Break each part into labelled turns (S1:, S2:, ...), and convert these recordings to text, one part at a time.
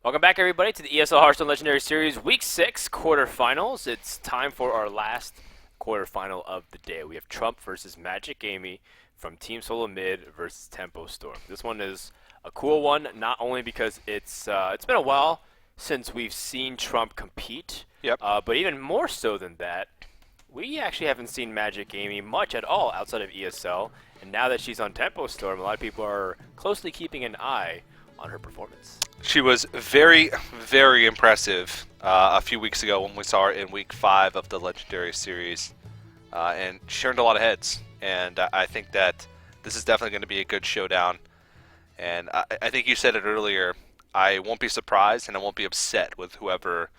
S1: Welcome back, everybody, to the ESL Hearthstone Legendary Series Week 6 quarterfinals. It's time for our last quarterfinal of the day. We have Trump versus Magicamy from Team Solo Mid versus Tempo Storm. This one is a cool one, not only because it's been a while since we've seen Trump compete,
S2: Yep.
S1: but even more so than that, we actually haven't seen Magicamy much at all outside of ESL. And now that she's on Tempo Storm, a lot of people are closely keeping an eye on her performance.
S2: She was very, very impressive a few weeks ago when we saw her in Week 5 of the Legendary Series. And she earned a lot of heads. And I think that this is definitely going to be a good showdown. And I think you said it earlier, I won't be surprised and I won't be upset with whoever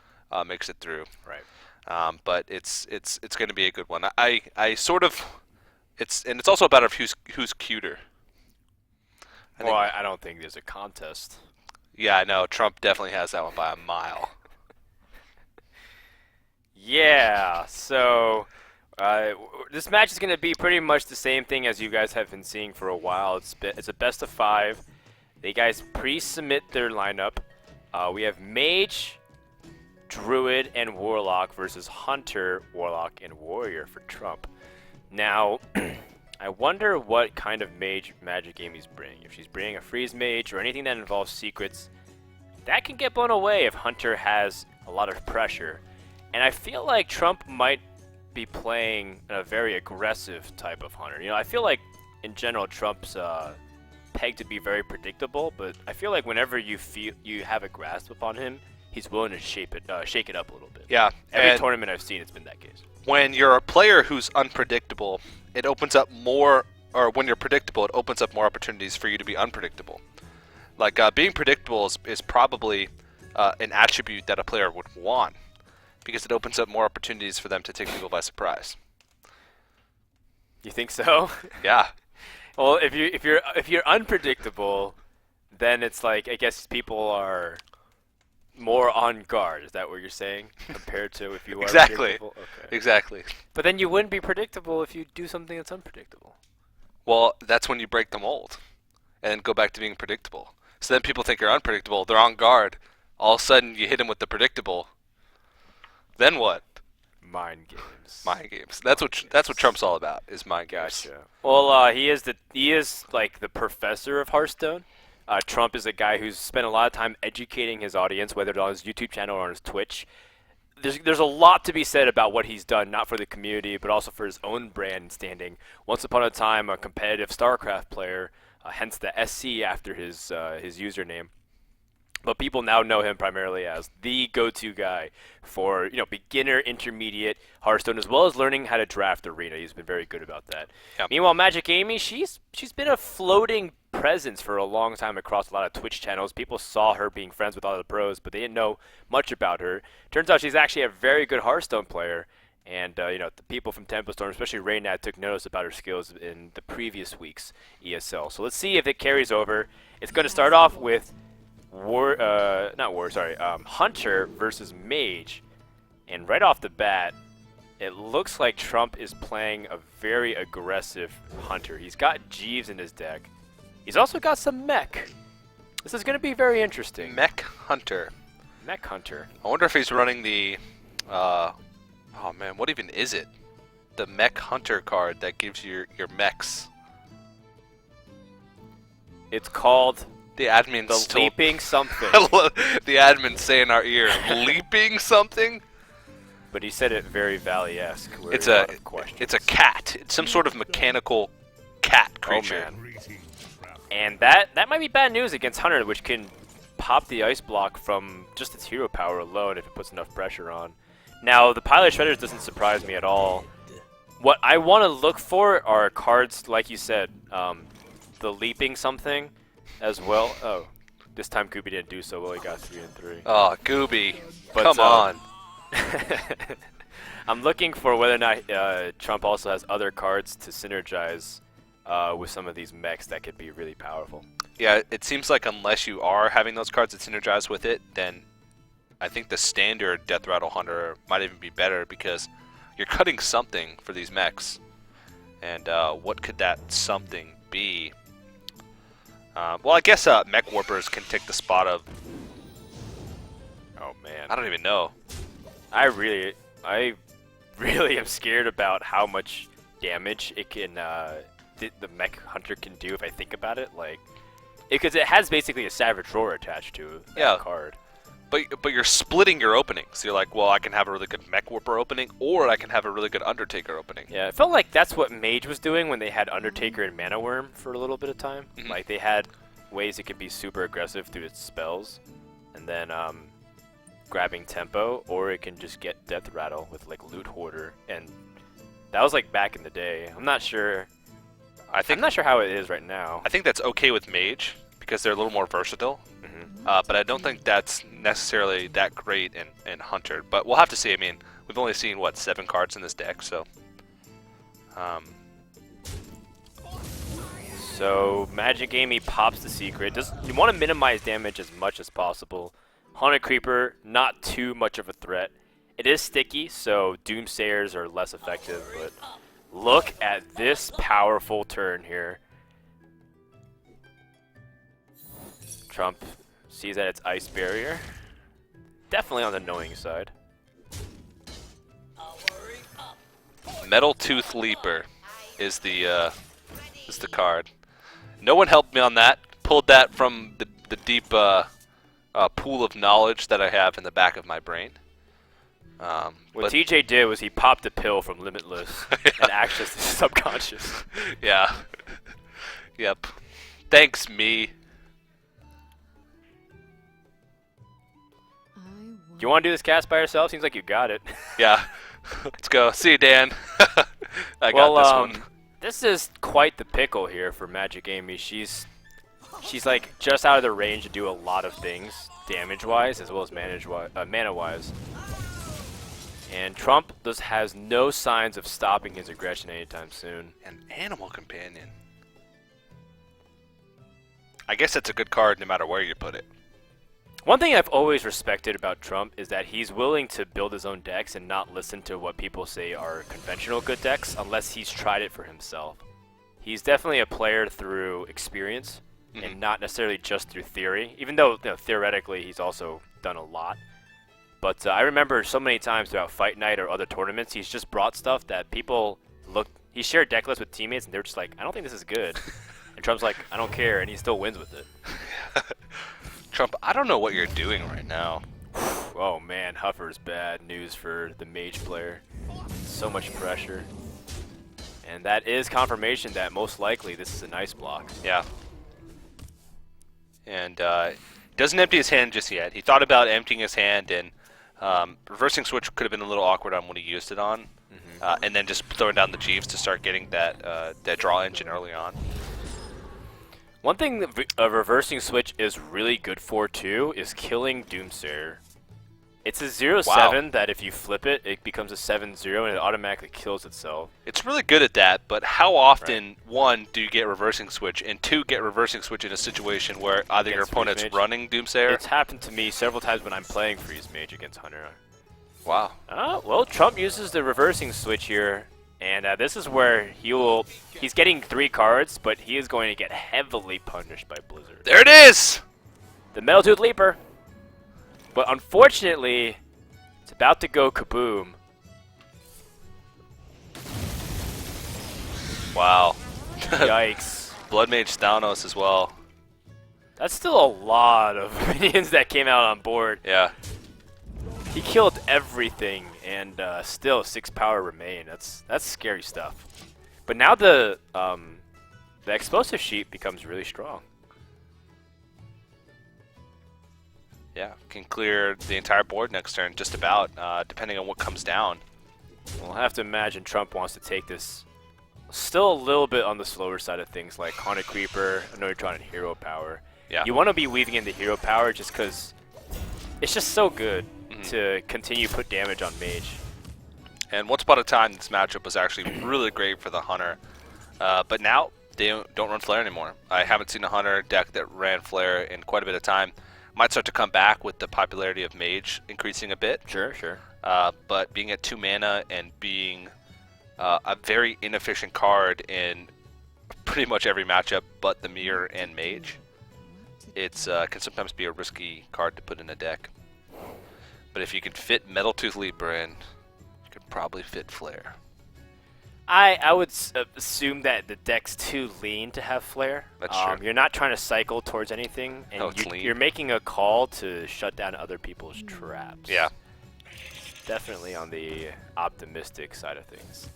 S2: makes it through.
S1: Right.
S2: But it's going to be a good one. I sort of... It's also about who's cuter.
S1: I don't think there's a contest.
S2: Yeah, I know. Trump definitely has that one by a mile.
S1: Yeah, so this match is going to be pretty much the same thing as you guys have been seeing for a while. It's a best of 5. The guys pre-submit their lineup. We have Mage, Druid, and Warlock versus Hunter, Warlock, and Warrior for Trump. Now, I wonder what kind of mage Magigamy's bringing. If she's bringing a freeze mage or anything that involves secrets, that can get blown away if Hunter has a lot of pressure. And I feel like Trump might be playing a very aggressive type of Hunter. You know, I feel like in general Trump's pegged to be very predictable, but I feel like whenever you feel you have a grasp upon him, he's willing to shake it up a little bit.
S2: Yeah.
S1: Every tournament I've seen, it's been that case.
S2: When you're a player who's unpredictable, it opens up more, or when you're predictable, it opens up more opportunities for you to be unpredictable. Like, being predictable is probably an attribute that a player would want, because it opens up more opportunities for them to take people by surprise.
S1: You think so?
S2: Yeah.
S1: Well, if you're unpredictable, then it's like, I guess people are more on guard. Is that what you're saying? Compared to if you are
S2: Exactly.
S1: predictable? Okay.
S2: Exactly.
S1: But then you wouldn't be predictable if you do something that's unpredictable.
S2: Well, that's when you break the mold and then go back to being predictable. So then people think you're unpredictable. They're on guard. All of a sudden, you hit them with the predictable. Then what?
S1: Mind games.
S2: Mind games. That's what Trump's all about. Is mind games.
S1: Gotcha. Well, he is like the professor of Hearthstone. Trump is a guy who's spent a lot of time educating his audience, whether it's on his YouTube channel or on his Twitch. There's a lot to be said about what he's done, not for the community, but also for his own brand and standing. Once upon a time, a competitive StarCraft player, hence the SC after his username. But people now know him primarily as the go-to guy for beginner, intermediate Hearthstone, as well as learning how to draft Arena. He's been very good about that.
S2: Yep.
S1: Meanwhile, Magicamy, she's been a floating presence for a long time across a lot of Twitch channels. People saw her being friends with all the pros, but they didn't know much about her. Turns out she's actually a very good Hearthstone player. And the people from Tempo Storm, especially Raynad, took notice about her skills in the previous week's ESL. So let's see if it carries over. It's going to start off with Hunter versus Mage, and right off the bat, it looks like Trump is playing a very aggressive Hunter. He's got Jeeves in his deck. He's also got some Mech. This is going to be very interesting.
S2: Mech Hunter.
S1: Mech Hunter.
S2: I wonder if he's running the, oh man, what even is it? The Mech Hunter card that gives you your mechs.
S1: It's called
S2: The admin's
S1: the
S2: still...
S1: Leaping Something.
S2: The admin say in our ear, leaping something?
S1: But he said it very Valley-esque.
S2: It's a cat. It's some sort of mechanical cat creature.
S1: Oh, man. And that might be bad news against Hunter, which can pop the ice block from just its hero power alone if it puts enough pressure on. Now, the Pilot Shredders doesn't surprise me at all. What I want to look for are cards, like you said, the Leaping Something as well. Oh, this time Gooby didn't do so well. He got 3 and 3.
S2: Oh, Gooby.
S1: But,
S2: Come on.
S1: I'm looking for whether or not Trump also has other cards to synergize with some of these mechs that could be really powerful.
S2: Yeah, it seems like unless you are having those cards that synergize with it, then I think the standard Death Rattle Hunter might even be better because you're cutting something for these mechs. And what could that something be? Well, I guess Mech Warpers can take the spot of
S1: Oh man.
S2: I don't even know.
S1: I really am scared about how much damage it can, the Mech Hunter can do if I think about it. Like, because it has basically a Savage Roar attached to that card.
S2: But you're splitting your openings. You're like, well, I can have a really good Mech Warper opening, or I can have a really good Undertaker opening.
S1: Yeah, it felt like that's what Mage was doing when they had Undertaker and Mana Worm for a little bit of time. Like, they had ways it could be super aggressive through its spells, and then grabbing tempo, or it can just get Death Rattle with like Loot Hoarder, and that was like back in the day. I'm not sure. I'm not sure how it is right now.
S2: I think that's okay with Mage because they're a little more versatile. But I don't think that's necessarily that great in Hunter. But we'll have to see. I mean, we've only seen, what, 7 cards in this deck, so...
S1: So, Magicamy pops the secret. You want to minimize damage as much as possible. Haunted Creeper, not too much of a threat. It is sticky, so Doomsayers are less effective, but look at this powerful turn here. Trump sees that it's Ice Barrier. Definitely on the knowing side.
S2: Metal Tooth Leaper is the card. No one helped me on that. Pulled that from the deep pool of knowledge that I have in the back of my brain.
S1: What TJ did was he popped a pill from Limitless and accessed his subconscious.
S2: Yeah. Yep. Thanks, me.
S1: Do you want to do this cast by yourself? Seems like you got it.
S2: Yeah. Let's go. See you, Dan. I got this one.
S1: This is quite the pickle here for Magicamy. She's like just out of the range to do a lot of things, damage-wise as well as mana-wise. And Trump has no signs of stopping his aggression anytime soon.
S2: An Animal Companion. I guess that's a good card no matter where you put it.
S1: One thing I've always respected about Trump is that he's willing to build his own decks and not listen to what people say are conventional good decks unless he's tried it for himself. He's definitely a player through experience and not necessarily just through theory, even though theoretically he's also done a lot. But I remember so many times throughout Fight Night or other tournaments, he's just brought stuff that people he shared deck lists with teammates and they're just like, I don't think this is good. And Trump's like, I don't care, and he still wins with it.
S2: Trump, I don't know what you're doing right now.
S1: Oh man, Huffer's bad news for the Mage player. So much pressure. And that is confirmation that most likely this is an ice block.
S2: Yeah. And doesn't empty his hand just yet. He thought about emptying his hand, and reversing switch could have been a little awkward on what he used it on. And then just throwing down the Jeeves to start getting that draw engine early on.
S1: One thing that a reversing switch is really good for too is killing Doomsayer. It's a 0-7 that if you flip it, it becomes a 7-0 and it automatically kills itself.
S2: It's really good at that, but how often, one, do you get reversing switch, and two, get reversing switch in a situation where either your opponent's running Doomsayer?
S1: It's happened to me several times when I'm playing Freeze Mage against Hunter.
S2: Wow.
S1: Well, Trump uses the reversing switch here. And this is where he's getting 3 cards, but he is going to get heavily punished by Blizzard.
S2: There it is!
S1: The Metal Tooth Leaper. But unfortunately, it's about to go kaboom.
S2: Wow.
S1: Yikes.
S2: Blood Mage Thanos as well.
S1: That's still a lot of minions that came out on board.
S2: Yeah.
S1: He killed everything, and still 6 power remain. That's scary stuff. But now the explosive sheet becomes really strong.
S2: Yeah, can clear the entire board next turn, just about, depending on what comes down.
S1: We'll have to imagine Trump wants to take this still a little bit on the slower side of things, like Haunted Creeper. I know you're trying to hero power.
S2: Yeah.
S1: You want to be weaving in the hero power just because it's just so good to continue put damage on Mage.
S2: And once upon a time, this matchup was actually really great for the Hunter. But now, they don't run Flare anymore. I haven't seen a Hunter deck that ran Flare in quite a bit of time. Might start to come back with the popularity of Mage increasing a bit.
S1: Sure, sure.
S2: But being at 2 mana and being a very inefficient card in pretty much every matchup but the Mirror and Mage, it's can sometimes be a risky card to put in a deck. But if you could fit Metal Tooth Leaper in, you could probably fit Flare.
S1: I would assume that the deck's too lean to have Flare.
S2: That's true.
S1: You're not trying to cycle towards anything, and
S2: it's lean.
S1: you're making a call to shut down other people's traps.
S2: Yeah.
S1: Definitely on the optimistic side of things.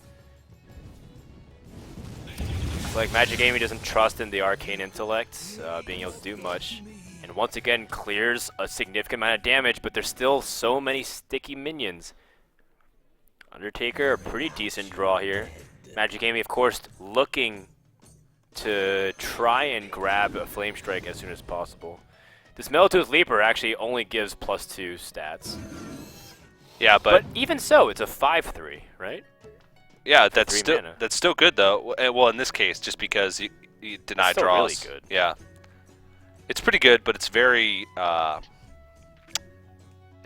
S1: Like Magicamy doesn't trust in the arcane intellect being able to do much, and once again clears a significant amount of damage, but there's still so many sticky minions. Undertaker, a pretty decent draw here. Magicamy, of course, looking to try and grab a Flame Strike as soon as possible. This Metal Tooth Leaper actually only gives +2 stats.
S2: Yeah,
S1: But even so, it's a 5/3, right?
S2: yeah, that's
S1: 3 mana.
S2: still good though. Well, in this case, just because you deny
S1: It's still
S2: draws.
S1: really good.
S2: Yeah, it's pretty good, but it's very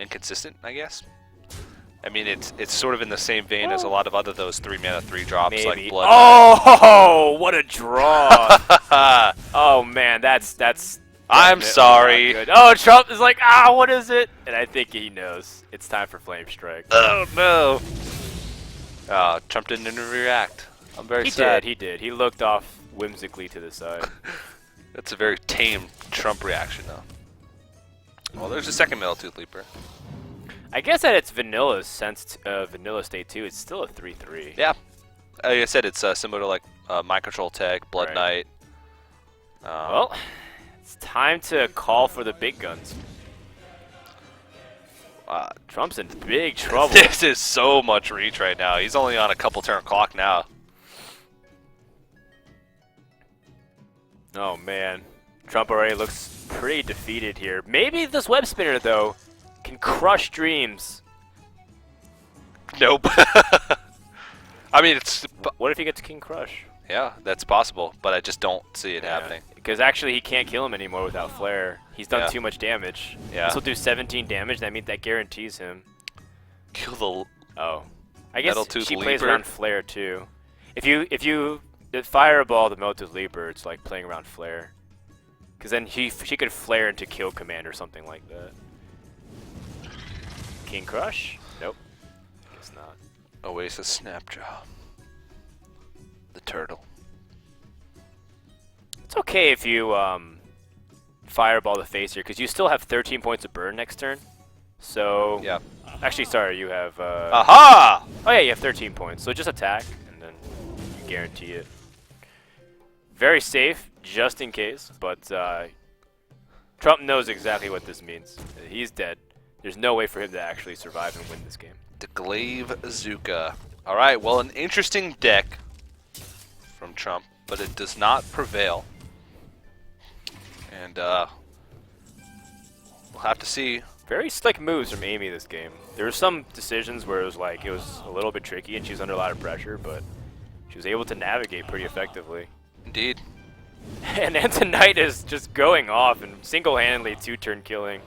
S2: inconsistent, I guess. I mean, it's sort of in the same vein as a lot of other those 3 mana 3 drops
S1: Maybe.
S2: like Blood.
S1: Oh, what a draw! Oh man, that's.
S2: I'm
S1: definitely
S2: sorry.
S1: not good. Oh, Trump is like, what is it? And I think he knows. It's time for Flame Strike.
S2: Oh no! Oh, Trump didn't even react. I'm very sad.
S1: He did. He looked off whimsically to the side.
S2: That's a very tame Trump reaction, though. Well, there's a second Metal Tooth Leaper.
S1: I guess at its vanilla vanilla state too, it's still a 3/3.
S2: Yeah, like I said, it's similar to like Mind Control Tag, Blood
S1: Right.
S2: Knight.
S1: Well, it's time to call for the big guns. Trump's in big trouble.
S2: This is so much reach right now. He's only on a couple turn clock now.
S1: Oh man, Trump already looks pretty defeated here. Maybe this web spinner though can crush dreams.
S2: Nope. I mean, it's
S1: What if he gets King Crush?
S2: yeah, that's possible, but I just don't see it happening.
S1: Because actually he can't kill him anymore without Flare. He's done
S2: Yeah.
S1: too much damage.
S2: Yeah.
S1: This will do 17 damage. That means that guarantees him.
S2: Kill the
S1: Oh, I guess
S2: Metal Tooth
S1: she plays
S2: Leaper?
S1: around Flare too. If you fireball the Metal Tooth Leaper, it's like playing around Flare. Because then she could Flare into Kill Command or something like that. King Crush? Nope. Guess not.
S2: Oasis Snapjaw. The turtle.
S1: It's okay if you fireball the face here, because you still have 13 points of burn next turn. So
S2: Yeah.
S1: actually, sorry, you have.
S2: Aha!
S1: Oh yeah, you have 13 points. So just attack, and then you guarantee it. Very safe, just in case. But Trump knows exactly what this means. He's dead. There's no way for him to actually survive and win this game.
S2: The Glaive Zuka. Alright, well, an interesting deck from Trump, but it does not prevail. And we'll have to see.
S1: Very slick moves from Amy this game. There were some decisions where it was a little bit tricky and she was under a lot of pressure, but she was able to navigate pretty effectively.
S2: Indeed.
S1: And Tonight is just going off and single-handedly 2-turn killing.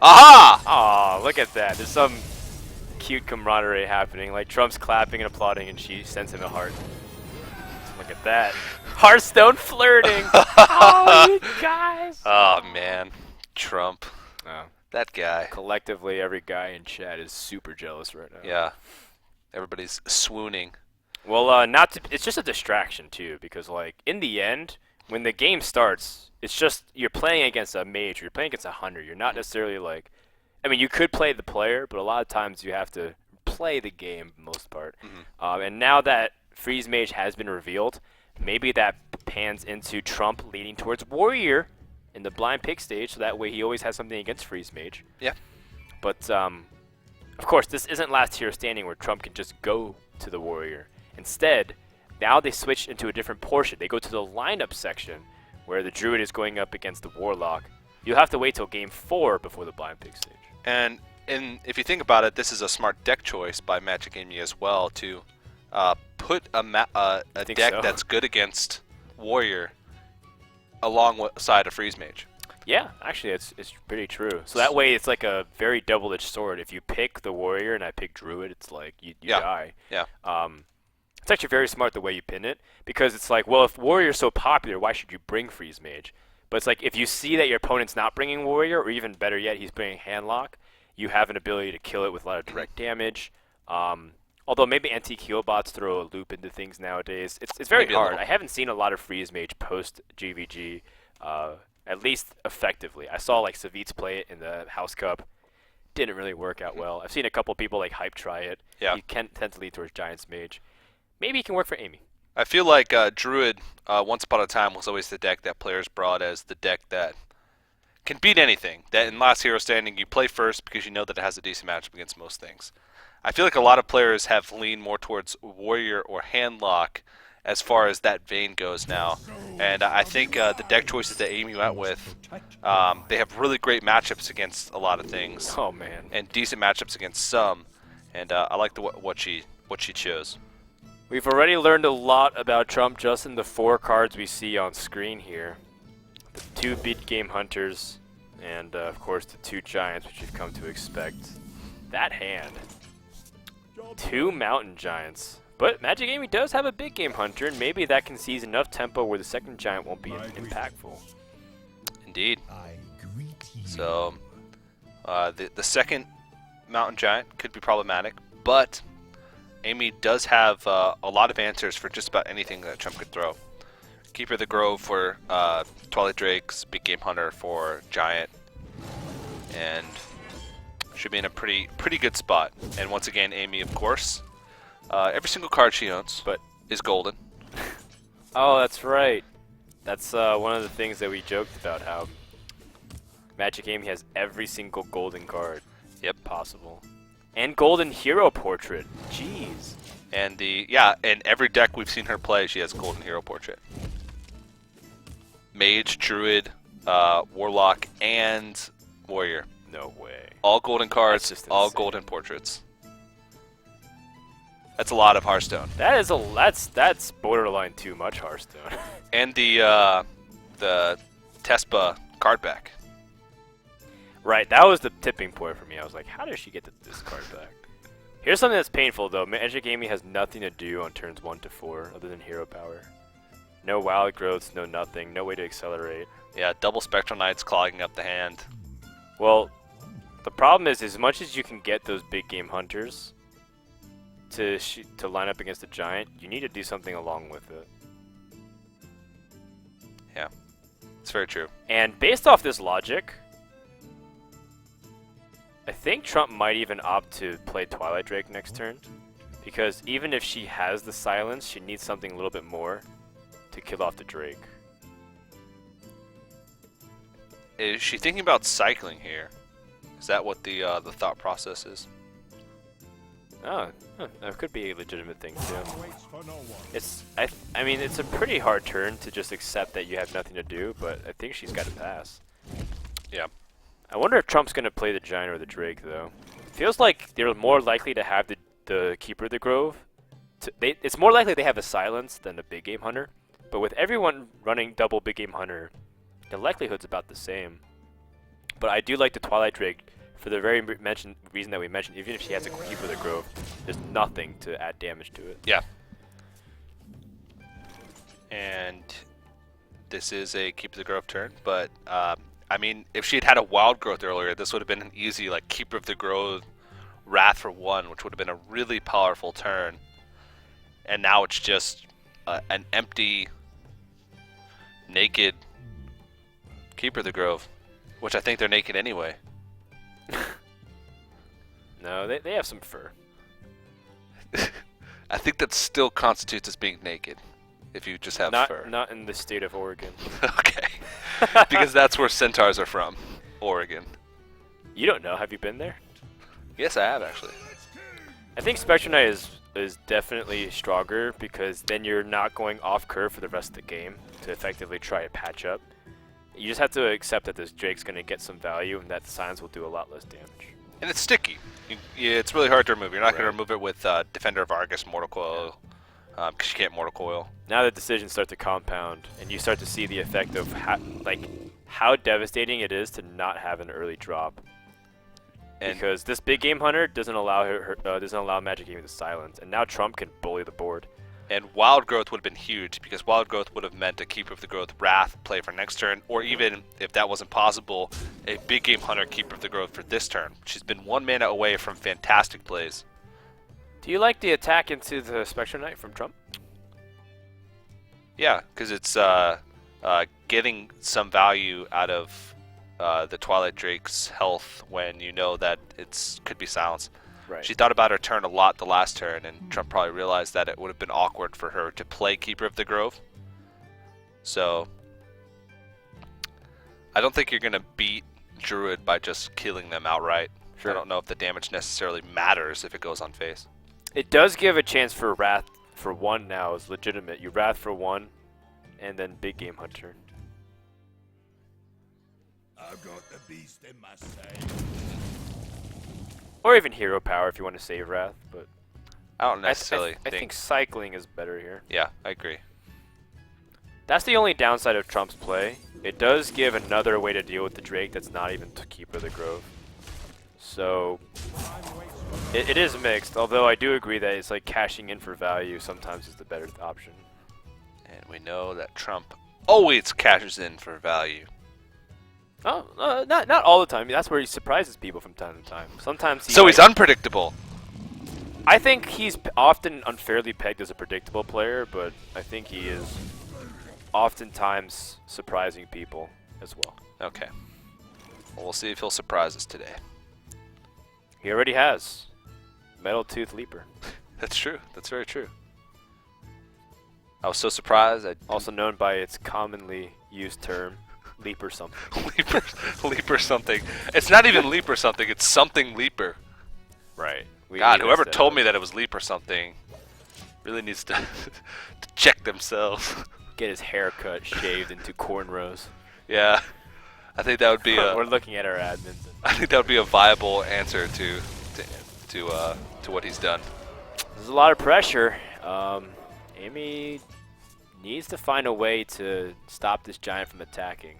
S2: Aha!
S1: Aw, look at that. There's some cute camaraderie happening. Like Trump's clapping and applauding and she sends him a heart. Look at that. Hearthstone flirting. Oh, you guys.
S2: Oh, man. Trump.
S1: Oh.
S2: That guy.
S1: Collectively, every guy in chat is super jealous right now.
S2: Yeah. Everybody's swooning.
S1: Well, it's just a distraction too, because like in the end, when the game starts, it's just you're playing against a mage, or you're playing against a hunter. You're not necessarily like, I mean, you could play the player, but a lot of times you have to play the game for the most part. And now that Freeze Mage has been revealed, maybe that pans into Trump leaning towards Warrior in the blind pick stage, so that way he always has something against Freeze Mage.
S2: Yeah.
S1: But of course, this isn't last hero standing where Trump can just go to the Warrior. Instead, now they switch into a different portion. They go to the lineup section where the Druid is going up against the Warlock. You'll have to wait till game 4 before the blind pick stage.
S2: And if you think about it, this is a smart deck choice by Magicamy as well to put a deck
S1: so.
S2: that's good against Warrior alongside a Freeze Mage.
S1: Yeah, actually, it's pretty true. So that way, it's like a very double-edged sword. If you pick the Warrior and I pick Druid, it's like you die.
S2: Yeah.
S1: It's actually very smart the way you pin it, because it's like, well, if Warrior's so popular, why should you bring Freeze Mage? But it's like, if you see that your opponent's not bringing Warrior, or even better yet, he's bringing Handlock, you have an ability to kill it with a lot of direct damage. Although maybe anti-heal bots throw a loop into things nowadays. It's very
S2: Maybe a
S1: hard.
S2: little.
S1: I haven't seen a lot of freeze mage post GVG, at least effectively. I saw like Savitz play it in the House Cup. Didn't really work out well. I've seen a couple people like hype try it.
S2: Yeah.
S1: He can tend to lead towards Giants Mage. Maybe he can work for Amy.
S2: I feel like Druid, once upon a time, was always the deck that players brought as the deck that can beat anything. That in Last Hero Standing, you play first because you know that it has a decent matchup against most things. I feel like a lot of players have leaned more towards Warrior or Handlock as far as that vein goes now. And I think the deck choices that Amy went with, they have really great matchups against a lot of things.
S1: Oh man.
S2: And decent matchups against some. And I like what she chose.
S1: We've already learned a lot about Trump just in the 4 cards we see on screen here. The 2 Big Game Hunters, and of course the 2 Giants, which you've come to expect. That hand. 2 Mountain Giants. But Magicamy does have a Big Game Hunter, and maybe that can seize enough tempo where the second Giant won't be impactful.
S2: Indeed. So, the second Mountain Giant could be problematic, but Amy does have a lot of answers for just about anything that Trump could throw. Keeper of the Grove for Twilight Drakes, Big Game Hunter for Giant, and should be in a pretty good spot. And once again, Amy, of course, every single card she owns is golden.
S1: Oh, that's right. That's one of the things that we joked about, how Magicamy has every single golden card possible. And golden hero portrait. Jeez.
S2: And in every deck we've seen her play, she has golden hero portrait. Mage, Druid, Warlock, and Warrior.
S1: No way.
S2: All golden cards, all golden portraits. That's a lot of Hearthstone.
S1: That's borderline too much Hearthstone.
S2: And the Tespa card back.
S1: Right, that was the tipping point for me. I was like, how does she get this card back? Here's something that's painful though. Magicamy has nothing to do on turns 1 to 4 other than hero power. No wild growths, no nothing, no way to accelerate.
S2: Yeah, double Spectral Knights clogging up the hand.
S1: Well, the problem is, as much as you can get those Big Game Hunters to line up against a Giant, you need to do something along with it.
S2: Yeah, it's very true.
S1: And based off this logic, I think Trump might even opt to play Twilight Drake next turn, because even if she has the silence, she needs something a little bit more to kill off the Drake.
S2: Is she thinking about cycling here? Is that what the thought process is?
S1: Oh, that could be a legitimate thing too. I mean, it's a pretty hard turn to just accept that you have nothing to do, but I think she's got to pass.
S2: Yeah.
S1: I wonder if Trump's gonna play the Giant or the Drake though. Feels like they're more likely to have the Keeper of the Grove. It's more likely they have a silence than the Big Game Hunter. But with everyone running double Big Game Hunter, the likelihood's about the same. But I do like the Twilight Drake for the very reason that we mentioned. Even if she has a Keeper of the Grove, there's nothing to add damage to it.
S2: Yeah. And this is a Keeper of the Grove turn, but I mean, if she had a Wild Growth earlier, this would have been an easy like Keeper of the Grove Wrath for 1, which would have been a really powerful turn. And now it's just an empty, naked Keeper of the Grove, which I think they're naked anyway.
S1: No, they have some fur.
S2: I think that still constitutes as being naked, if you just have fur.
S1: Not in the state of Oregon.
S2: Okay. Because that's where centaurs are from, Oregon.
S1: You don't know. Have you been there?
S2: Yes, I have actually.
S1: I think Spectral Knight is definitely stronger because then you're not going off curve for the rest of the game to effectively try to patch up. You just have to accept that this Drake's going to get some value and that the Silence will do a lot less damage.
S2: And it's sticky. It's really hard to remove. You're not going to remove it with Defender of Argus, Mortal Coil, because you can't Mortal Coil.
S1: Now the decisions start to compound, and you start to see the effect of how devastating it is to not have an early drop. And because this Big Game Hunter doesn't allow Magicamy to silence, and now Trump can bully the board.
S2: And Wild Growth would have been huge, because Wild Growth would have meant a Keeper of the Growth Wrath play for next turn, or even if that wasn't possible, a big game hunter, Keeper of the Grove for this turn. She's been 1 mana away from fantastic plays.
S1: Do you like the attack into the Spectre Knight from Trump?
S2: Yeah, because it's getting some value out of the Twilight Drake's health when you know that it's could be silenced.
S1: Right.
S2: She thought about her turn a lot the last turn, and Trump probably realized that it would have been awkward for her to play Keeper of the Grove. So I don't think you're going to beat Druid by just killing them outright. Sure. I don't know if the damage necessarily matters if it goes on face.
S1: It does give a chance for Wrath for 1 now is legitimate. You Wrath for 1, and then Big Game Hunter.
S3: I've got the beast in my sight.
S1: Or even Hero Power if you want to save Wrath, but
S2: I don't necessarily
S1: I think cycling is better here.
S2: Yeah, I agree.
S1: That's the only downside of Trump's play. It does give another way to deal with the Drake that's not even to Keeper of the Grove. So it is mixed, although I do agree that it's like cashing in for value sometimes is the better option.
S2: And we know that Trump always cashes in for value.
S1: Oh, not all the time. That's where he surprises people from time to time. Sometimes
S2: So he's unpredictable.
S1: I think he's often unfairly pegged as a predictable player, but I think he is oftentimes surprising people as well.
S2: Okay. Well, we'll see if he'll surprise us today.
S1: He already has. Metal Tooth Leaper.
S2: That's true. That's very true. I was so surprised.
S1: Also known by its commonly used term, Leaper something.
S2: Leaper something. It's not even Leaper something. It's something Leaper.
S1: Right.
S2: God, whoever told me that it was Leaper something really needs to, to check themselves.
S1: Get his hair cut, shaved into cornrows.
S2: Yeah. I think that would be a...
S1: We're looking at our admins.
S2: I think that would be a viable answer to what he's done.
S1: There's a lot of pressure. Amy needs to find a way to stop this giant from attacking.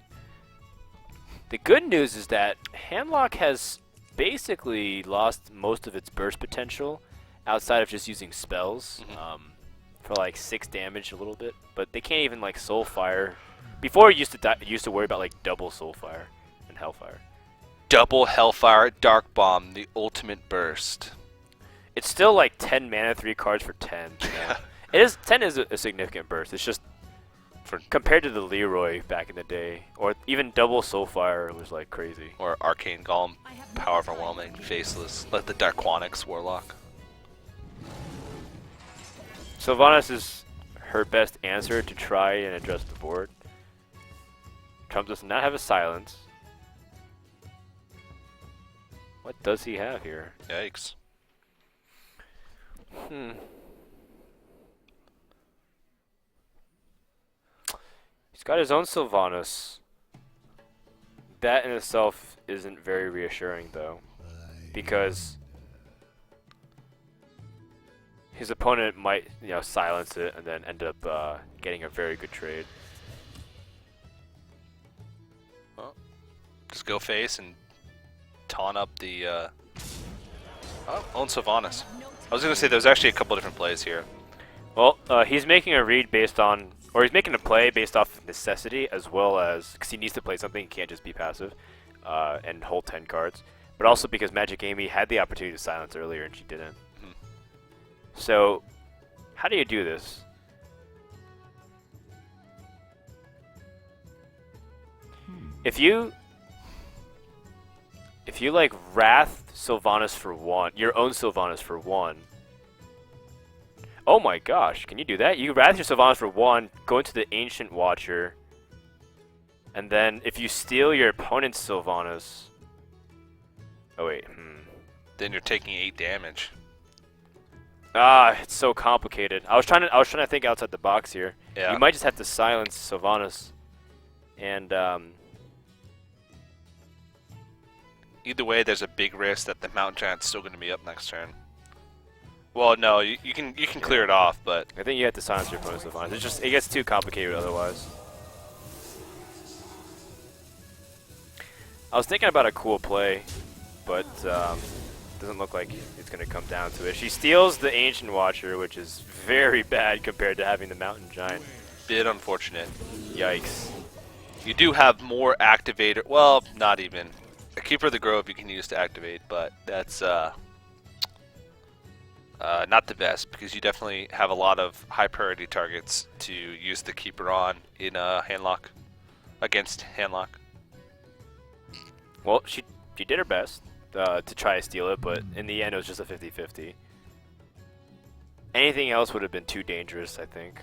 S1: The good news is that Handlock has basically lost most of its burst potential outside of just using spells for like 6 damage a little bit. But they can't even like Soulfire. Before it used to worry about like double Soulfire and Hellfire.
S2: Double Hellfire, Dark Bomb, the ultimate burst.
S1: It's still like 10 mana, 3 cards for 10.
S2: Yeah.
S1: 10 is a significant burst. It's just for compared to the Leroy back in the day, or even double Soulfire was like crazy.
S2: Or Arcane Golem, power overwhelming, faceless, like the Darquanix Warlock.
S1: Sylvanas is her best answer to try and address the board. Trump does not have a silence. What does he have here?
S2: Yikes.
S1: He's got his own Sylvanas. That in itself isn't very reassuring, though, because his opponent might, silence it and then end up getting a very good trade.
S2: Well, just go face and taunt up the own Sylvanas. I was gonna say there's actually a couple different plays here.
S1: Well, he's making a read based on, or he's making a play based off of necessity, as well as because he needs to play something. He can't just be passive and hold 10 cards, but also because Magicamy had the opportunity to silence earlier and she didn't. So, how do you do this? If you like Wrath Sylvanas for 1, your own Sylvanas for 1. Oh my gosh, can you do that? You Wrath your Sylvanas for 1, go into the Ancient Watcher, and then if you steal your opponent's Sylvanas... Oh wait,
S2: Then you're taking 8 damage.
S1: Ah, it's so complicated. I was trying to think outside the box here.
S2: Yeah.
S1: You might just have to silence Sylvanas, and
S2: Either way, there's a big risk that the Mountain Giant's still going to be up next turn. Well, no, you can clear it off, but
S1: I think you have to silence your opponent's Sylvanas. It gets too complicated otherwise. I was thinking about a cool play, but doesn't look like it's going to come down to it. She steals the Ancient Watcher, which is very bad compared to having the Mountain Giant.
S2: bit unfortunate.
S1: Yikes.
S2: You do have more activator. Well, not even. A Keeper of the Grove you can use to activate, but that's not the best because you definitely have a lot of high priority targets to use the Keeper on in handlock against handlock.
S1: Well, she did her best to try to steal it, but in the end it was just a 50-50. Anything else would have been too dangerous, I think.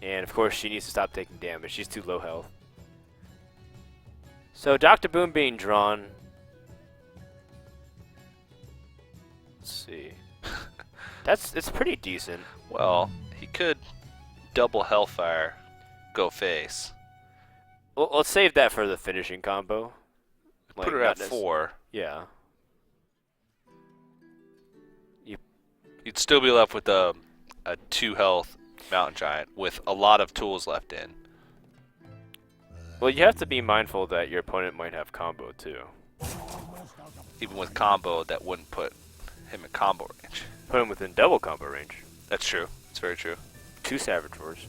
S1: And of course she needs to stop taking damage. She's too low health. So Dr. Boom being drawn. Let's see. It's pretty decent.
S2: Well, he could double Hellfire, go face.
S1: Well, let's save that for the finishing combo.
S2: Put her at 4.
S1: Yeah.
S2: You'd still be left with a 2 health Mountain Giant with a lot of tools left in.
S1: Well, you have to be mindful that your opponent might have combo too.
S2: Even with combo, that wouldn't put him in combo range.
S1: Put him within double combo range.
S2: That's true. It's very true.
S1: 2 Savage Wars.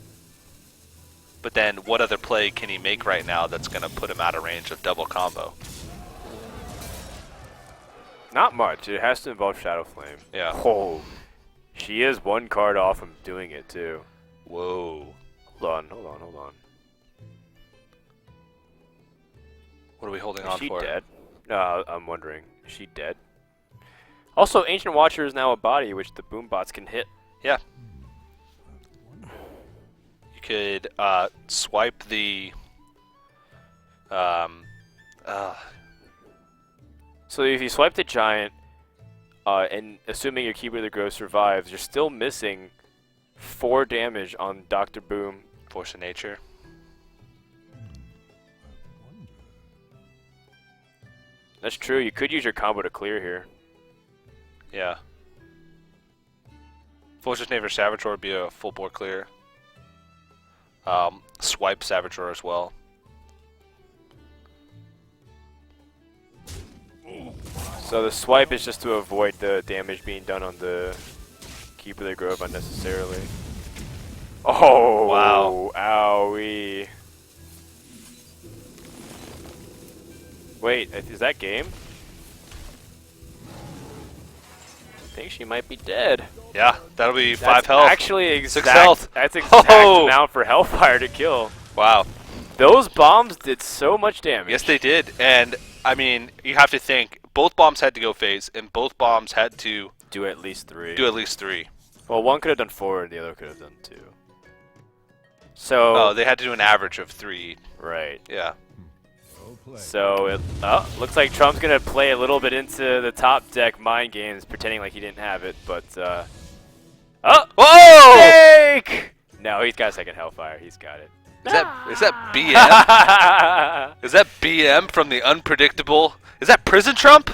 S2: But then, what other play can he make right now that's going to put him out of range of double combo?
S1: Not much. It has to involve Shadow Flame.
S2: Yeah.
S1: Oh, she is 1 card off from doing it too.
S2: Whoa.
S1: Hold on.
S2: What are we holding
S1: Is
S2: on
S1: she
S2: for?
S1: dead? I'm wondering. Is she dead? Also, Ancient Watcher is now a body which the boom bots can hit.
S2: Yeah. You could swipe the...
S1: So if you swipe the giant, and assuming your Keeper of the Grove survives, you're still missing 4 damage on Dr. Boom.
S2: Force of Nature.
S1: That's true. You could use your combo to clear here.
S2: Yeah. Force of Nature Savage Roar would be a full board clear. Swipe Savage Roar as well.
S1: So the swipe is just to avoid the damage being done on the Keeper of the Grove unnecessarily. Oh,
S2: wow.
S1: Owie. Wait, is that game? I think she might be dead.
S2: Yeah, that'll be
S1: That's
S2: 5 health.
S1: Actually,
S2: 6 health.
S1: That's exact
S2: Oh!
S1: amount for Hellfire to kill.
S2: Wow.
S1: Those bombs did so much damage.
S2: Yes, they did. And, I mean, you have to think, both bombs had to go phase, and both bombs had to
S1: do at least 3.
S2: do at least 3.
S1: Well, one could have done 4, and the other could have done 2. So.
S2: Oh, they had to do an average of 3.
S1: Right.
S2: Yeah.
S1: So it looks like Trump's gonna play a little bit into the top deck mind games, pretending like he didn't have it. But oh,
S2: Whoa!
S1: Fake! No, he's got a second Hellfire. He's got it.
S2: Is that BM? Is that BM from the unpredictable? Is that Prison Trump?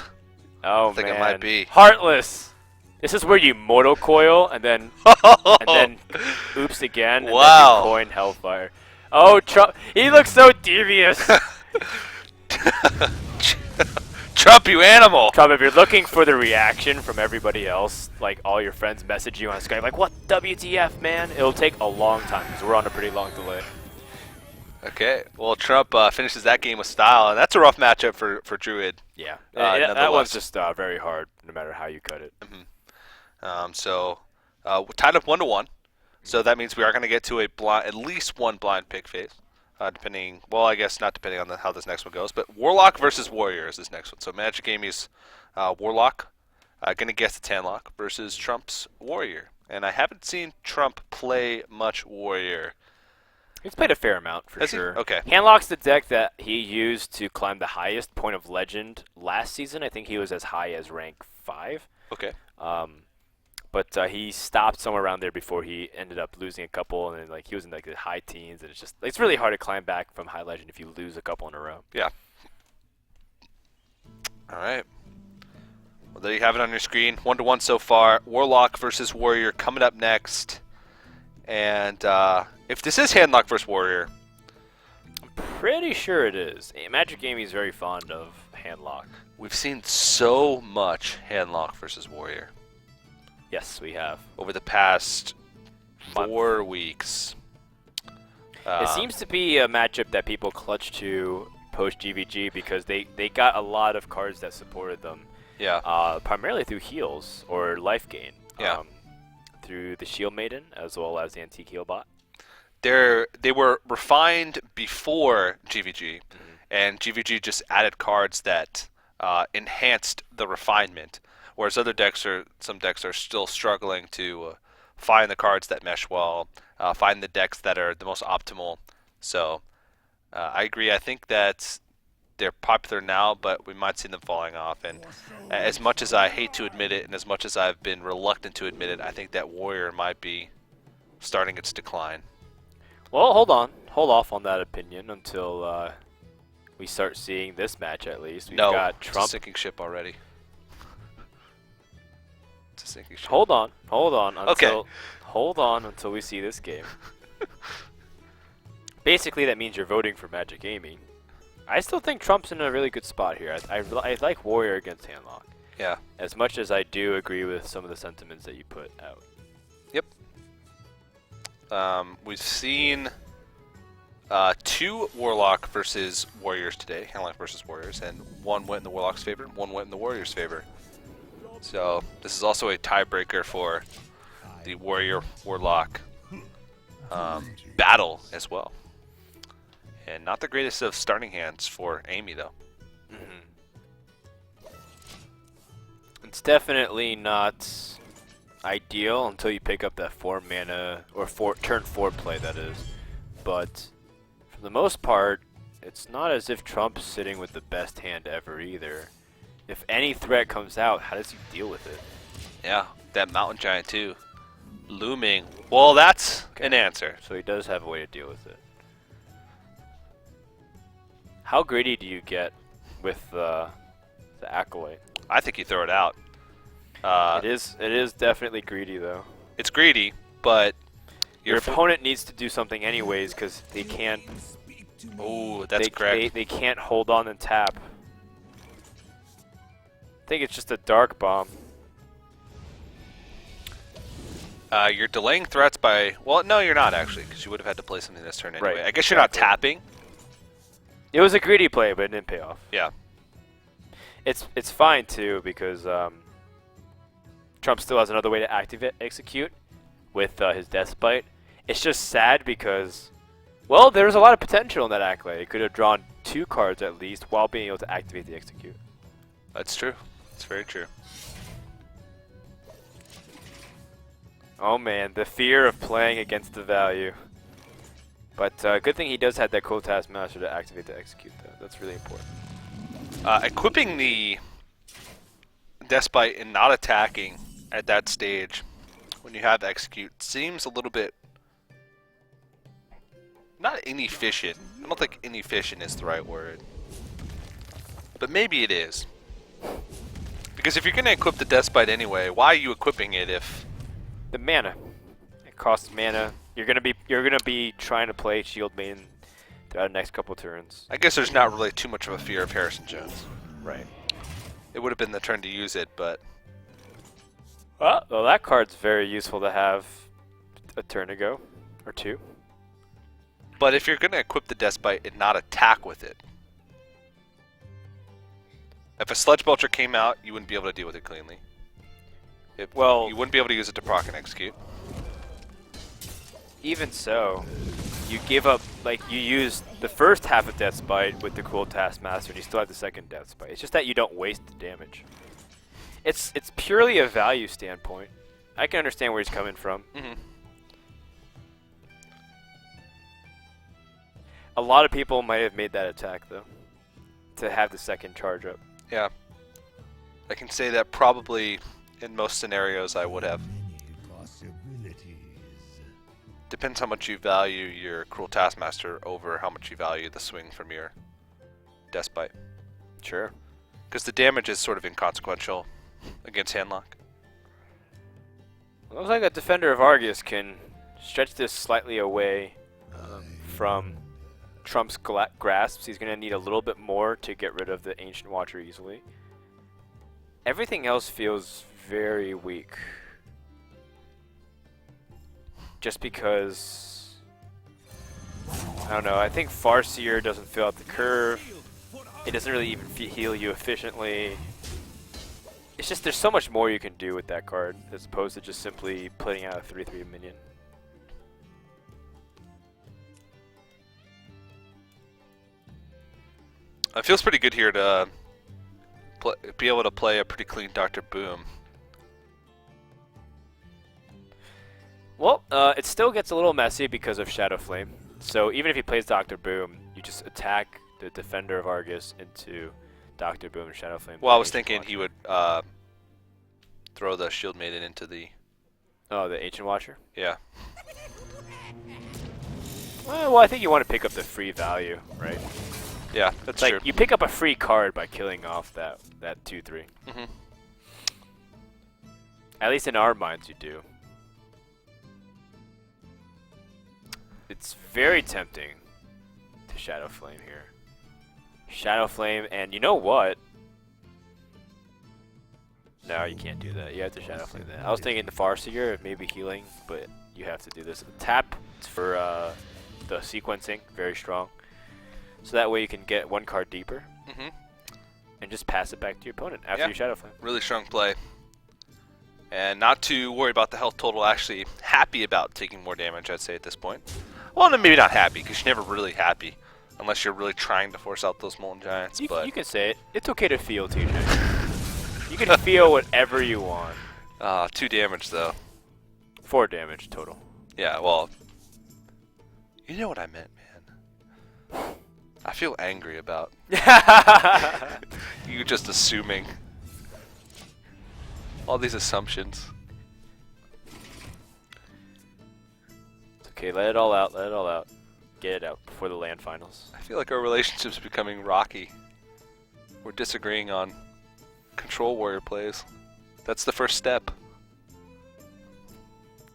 S1: Oh
S2: I think
S1: man,
S2: it might be.
S1: Heartless. This is where you Mortal Coil and then oops again. And
S2: Wow.
S1: then you coin Hellfire. Oh, Trump! He looks so devious.
S2: Trump, you animal!
S1: Trump, if you're looking for the reaction from everybody else, like all your friends message you on Skype, like, what, WTF, man? It'll take a long time because we're on a pretty long delay.
S2: Okay, well, Trump finishes that game with style, and that's a rough matchup for Druid.
S1: Yeah, that
S2: nonetheless.
S1: one's just very hard, no matter how you cut it.
S2: So, tied up 1-1. So that means we are going to get to a at least one blind pick phase. Depending, well, I guess not depending on how this next one goes, but Warlock versus Warrior is this next one. So Magagamy's Warlock going to guess the Tanlock versus Trump's Warrior. And I haven't seen Trump play much Warrior.
S1: He's played a fair amount, for
S2: Has he?
S1: sure.
S2: Okay.
S1: Handlock's the deck that he used to climb the highest point of Legend last season. I think he was as high as rank 5.
S2: Okay.
S1: But he stopped somewhere around there before he ended up losing a couple, and then, like, he was in like the high teens, and it's really hard to climb back from high legend if you lose a couple in a row.
S2: Yeah. All right. Well, there you have it on your screen. 1-1 so far. Warlock versus Warrior coming up next. And if this is Handlock versus Warrior,
S1: I'm pretty sure it is. Magicamy is very fond of Handlock.
S2: we've seen so much Handlock versus Warrior
S1: Yes, we have.
S2: over the past
S1: Month.
S2: 4 weeks.
S1: It seems to be a matchup that people clutch to post GVG because they got a lot of cards that supported them.
S2: Yeah.
S1: Primarily through heals or life gain.
S2: Yeah.
S1: Through the Shield Maiden as well as the Antique Heal Bot.
S2: They were refined before GVG, and GVG just added cards that enhanced the refinement. Whereas some decks are still struggling to find the cards that mesh well, find the decks that are the most optimal. So I agree. I think that they're popular now, but we might see them falling off. And as much as I hate to admit it, and as much as I've been reluctant to admit it, I think that Warrior might be starting its decline.
S1: Well, hold off on that opinion until we start seeing this match at least. We've got Trump.
S2: It's a sinking ship already. It's a sinking ship.
S1: Hold on until
S2: Okay.
S1: Hold on until we see this game. Basically, that means you're voting for Magicamy. I still think Trump's in a really good spot here. I like Warrior against Handlock.
S2: Yeah.
S1: As much as I do agree with some of the sentiments that you put out.
S2: Yep. We've seen 2 Warlock versus Warriors today, Handlock versus Warriors, and 1 went in the Warlock's favor, 1 went in the Warriors' favor. So this is also a tiebreaker for the Warrior-Warlock battle as well. And not the greatest of starting hands for Amy, though.
S1: It's definitely not ideal until you pick up that 4 mana, or turn 4 play, that is. But for the most part, it's not as if Trump's sitting with the best hand ever either. If any threat comes out, how does he deal with it?
S2: Yeah, that Mountain Giant, too. Looming. Well, that's an answer.
S1: So he does have a way to deal with it. How greedy do you get with the Acolyte?
S2: I think you throw it out.
S1: It is definitely greedy, though.
S2: It's greedy, but
S1: your opponent needs to do something anyways because they can't.
S2: Oh, that's correct.
S1: They can't hold on and tap. I think it's just a Dark Bomb.
S2: You're delaying threats by... Well, no, you're not, actually, because you would have had to play something this turn anyway.
S1: Right,
S2: I guess you're not tapping.
S1: It was a greedy play, but it didn't pay off.
S2: Yeah.
S1: It's fine, too, because Trump still has another way to activate execute with his Death Bite. It's just sad because, well, there was a lot of potential in that Acolyte. It could have drawn 2 cards at least while being able to activate the execute.
S2: That's true. It's very true.
S1: Oh man, the fear of playing against the value. But good thing he does have that Cold Taskmaster to activate the execute, though. That's really important.
S2: Equipping the Despite and not attacking at that stage when you have execute seems a little bit not inefficient. I don't think inefficient is the right word, but maybe it is. Because if you're going to equip the Despite anyway, why are you equipping it if
S1: the mana? It costs mana. You're gonna be trying to play Shield Maiden throughout the next couple turns.
S2: I guess there's not really too much of a fear of Harrison Jones.
S1: Right.
S2: It would have been the turn to use it, but...
S1: Well, that card's very useful to have a turn ago, or 2.
S2: But if you're going to equip the Despite and not attack with it... If a Sludge Belcher came out, you wouldn't be able to deal with it cleanly.
S1: Well...
S2: You wouldn't be able to use it to proc and execute.
S1: Even so, you give up, like, you use the first half of Death Bite with the cool Taskmaster, and you still have the second Death Bite. It's just that you don't waste the damage. It's purely a value standpoint. I can understand where he's coming from. A lot of people might have made that attack, though, to have the second charge up.
S2: Yeah. I can say that probably in most scenarios I would have. Depends how much you value your Cruel Taskmaster over how much you value the swing from your Despite.
S1: Sure.
S2: Because the damage is sort of inconsequential against Handlock.
S1: It looks like a Defender of Argus can stretch this slightly away from Trump's grasps. He's going to need a little bit more to get rid of the Ancient Watcher easily. Everything else feels very weak. Just because I don't know. I think Farseer doesn't fill out the curve. It doesn't really even heal you efficiently. It's just there's so much more you can do with that card as opposed to just simply putting out a 3/3 minion.
S2: It feels pretty good here to be able to play a pretty clean Dr. Boom.
S1: Well, it still gets a little messy because of Shadow Flame. So even if he plays Dr. Boom, you just attack the Defender of Argus into Dr. Boom and Shadow Flame.
S2: Well, I was thinking he would throw the Shield Maiden into the...
S1: Oh, the Ancient Watcher?
S2: Yeah.
S1: Well, I think you want to pick up the free value, right?
S2: Yeah, that's
S1: like
S2: true.
S1: you pick up a free card by killing off that 2/3.
S2: Mm-hmm.
S1: At least in our minds, you do. It's very tempting to Shadow Flame here. Shadow Flame, and you know what? No, you can't do that. You have to Shadow Flame that. I was thinking the Farseer, maybe healing, but you have to do this. Tap for the sequencing, very strong. So that way you can get one card deeper and just pass it back to your opponent after you Shadow Flame.
S2: Really strong play. And not to worry about the health total, actually happy about taking more damage, I'd say, at this point. Well, no, maybe not happy, because you're never really happy unless you're really trying to force out those Molten Giants.
S1: You,
S2: but
S1: you can say it. It's okay to feel, TJ. You can feel whatever you want.
S2: 2 damage, though.
S1: 4 damage total.
S2: Yeah, well, you know what I meant, man. I feel angry about you just assuming all these assumptions.
S1: It's okay, let it all out, let it all out. Get it out before the LAN finals.
S2: I feel like our relationship's becoming rocky. We're disagreeing on Control Warrior plays. That's the first step.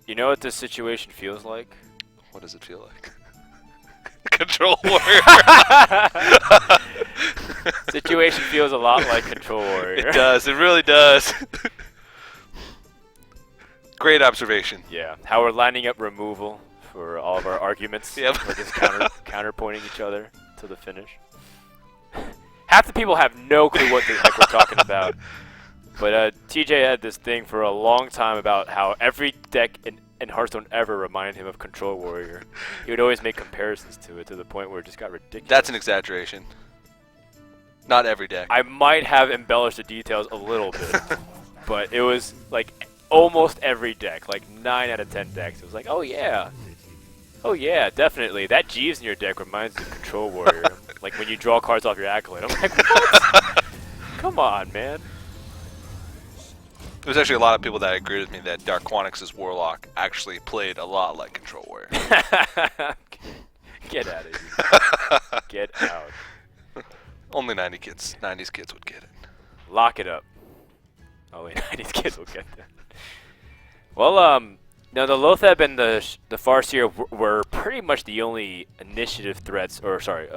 S1: You know what this situation feels like?
S2: What does it feel like? Control Warrior.
S1: Situation feels a lot like Control Warrior.
S2: It does. It really does. Great observation.
S1: Yeah, how we're lining up removal for all of our arguments.
S2: Yep.
S1: We're just counterpointing each other to the finish. Half the people have no clue what the heck we're talking about. But TJ had this thing for a long time about how every deck in Hearthstone ever reminded him of Control Warrior. He would always make comparisons to it to the point where it just got ridiculous.
S2: That's an exaggeration. Not every deck.
S1: I might have embellished the details a little bit, but it was like almost every deck, like 9 out of 10 decks. It was like, oh yeah, definitely. That Jeeves in your deck reminds me of Control Warrior. Like when you draw cards off your Acolyte. I'm like, what? Come on, man.
S2: There's actually a lot of people that agreed with me that Dark Quanix's Warlock actually played a lot like Control Warrior.
S1: Get out of here. Get out.
S2: Only 90s kids would get it.
S1: Lock it up. Only 90s kids will get that. Well, now the Lotheb and the Farseer were pretty much the only initiative threats, or sorry,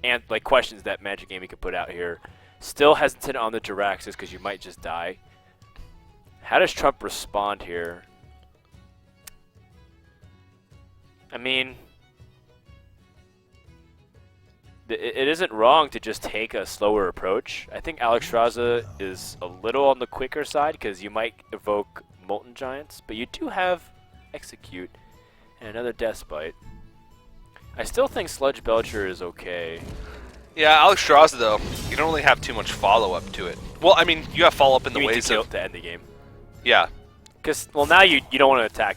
S1: and like questions that Magicamy could put out here. Still hesitant on the Jiraxis because you might just die. How does Trump respond here? I mean, it isn't wrong to just take a slower approach. I think Alex Straza is a little on the quicker side because you might evoke Molten Giants, but you do have Execute and another Deathbite. I still think Sludge Belcher is okay.
S2: Yeah, Alex Straza, though, you don't really have too much follow-up to it. Well, I mean, you have follow-up in the ways of...
S1: to end the game.
S2: Yeah.
S1: Because, well, now you don't want to attack.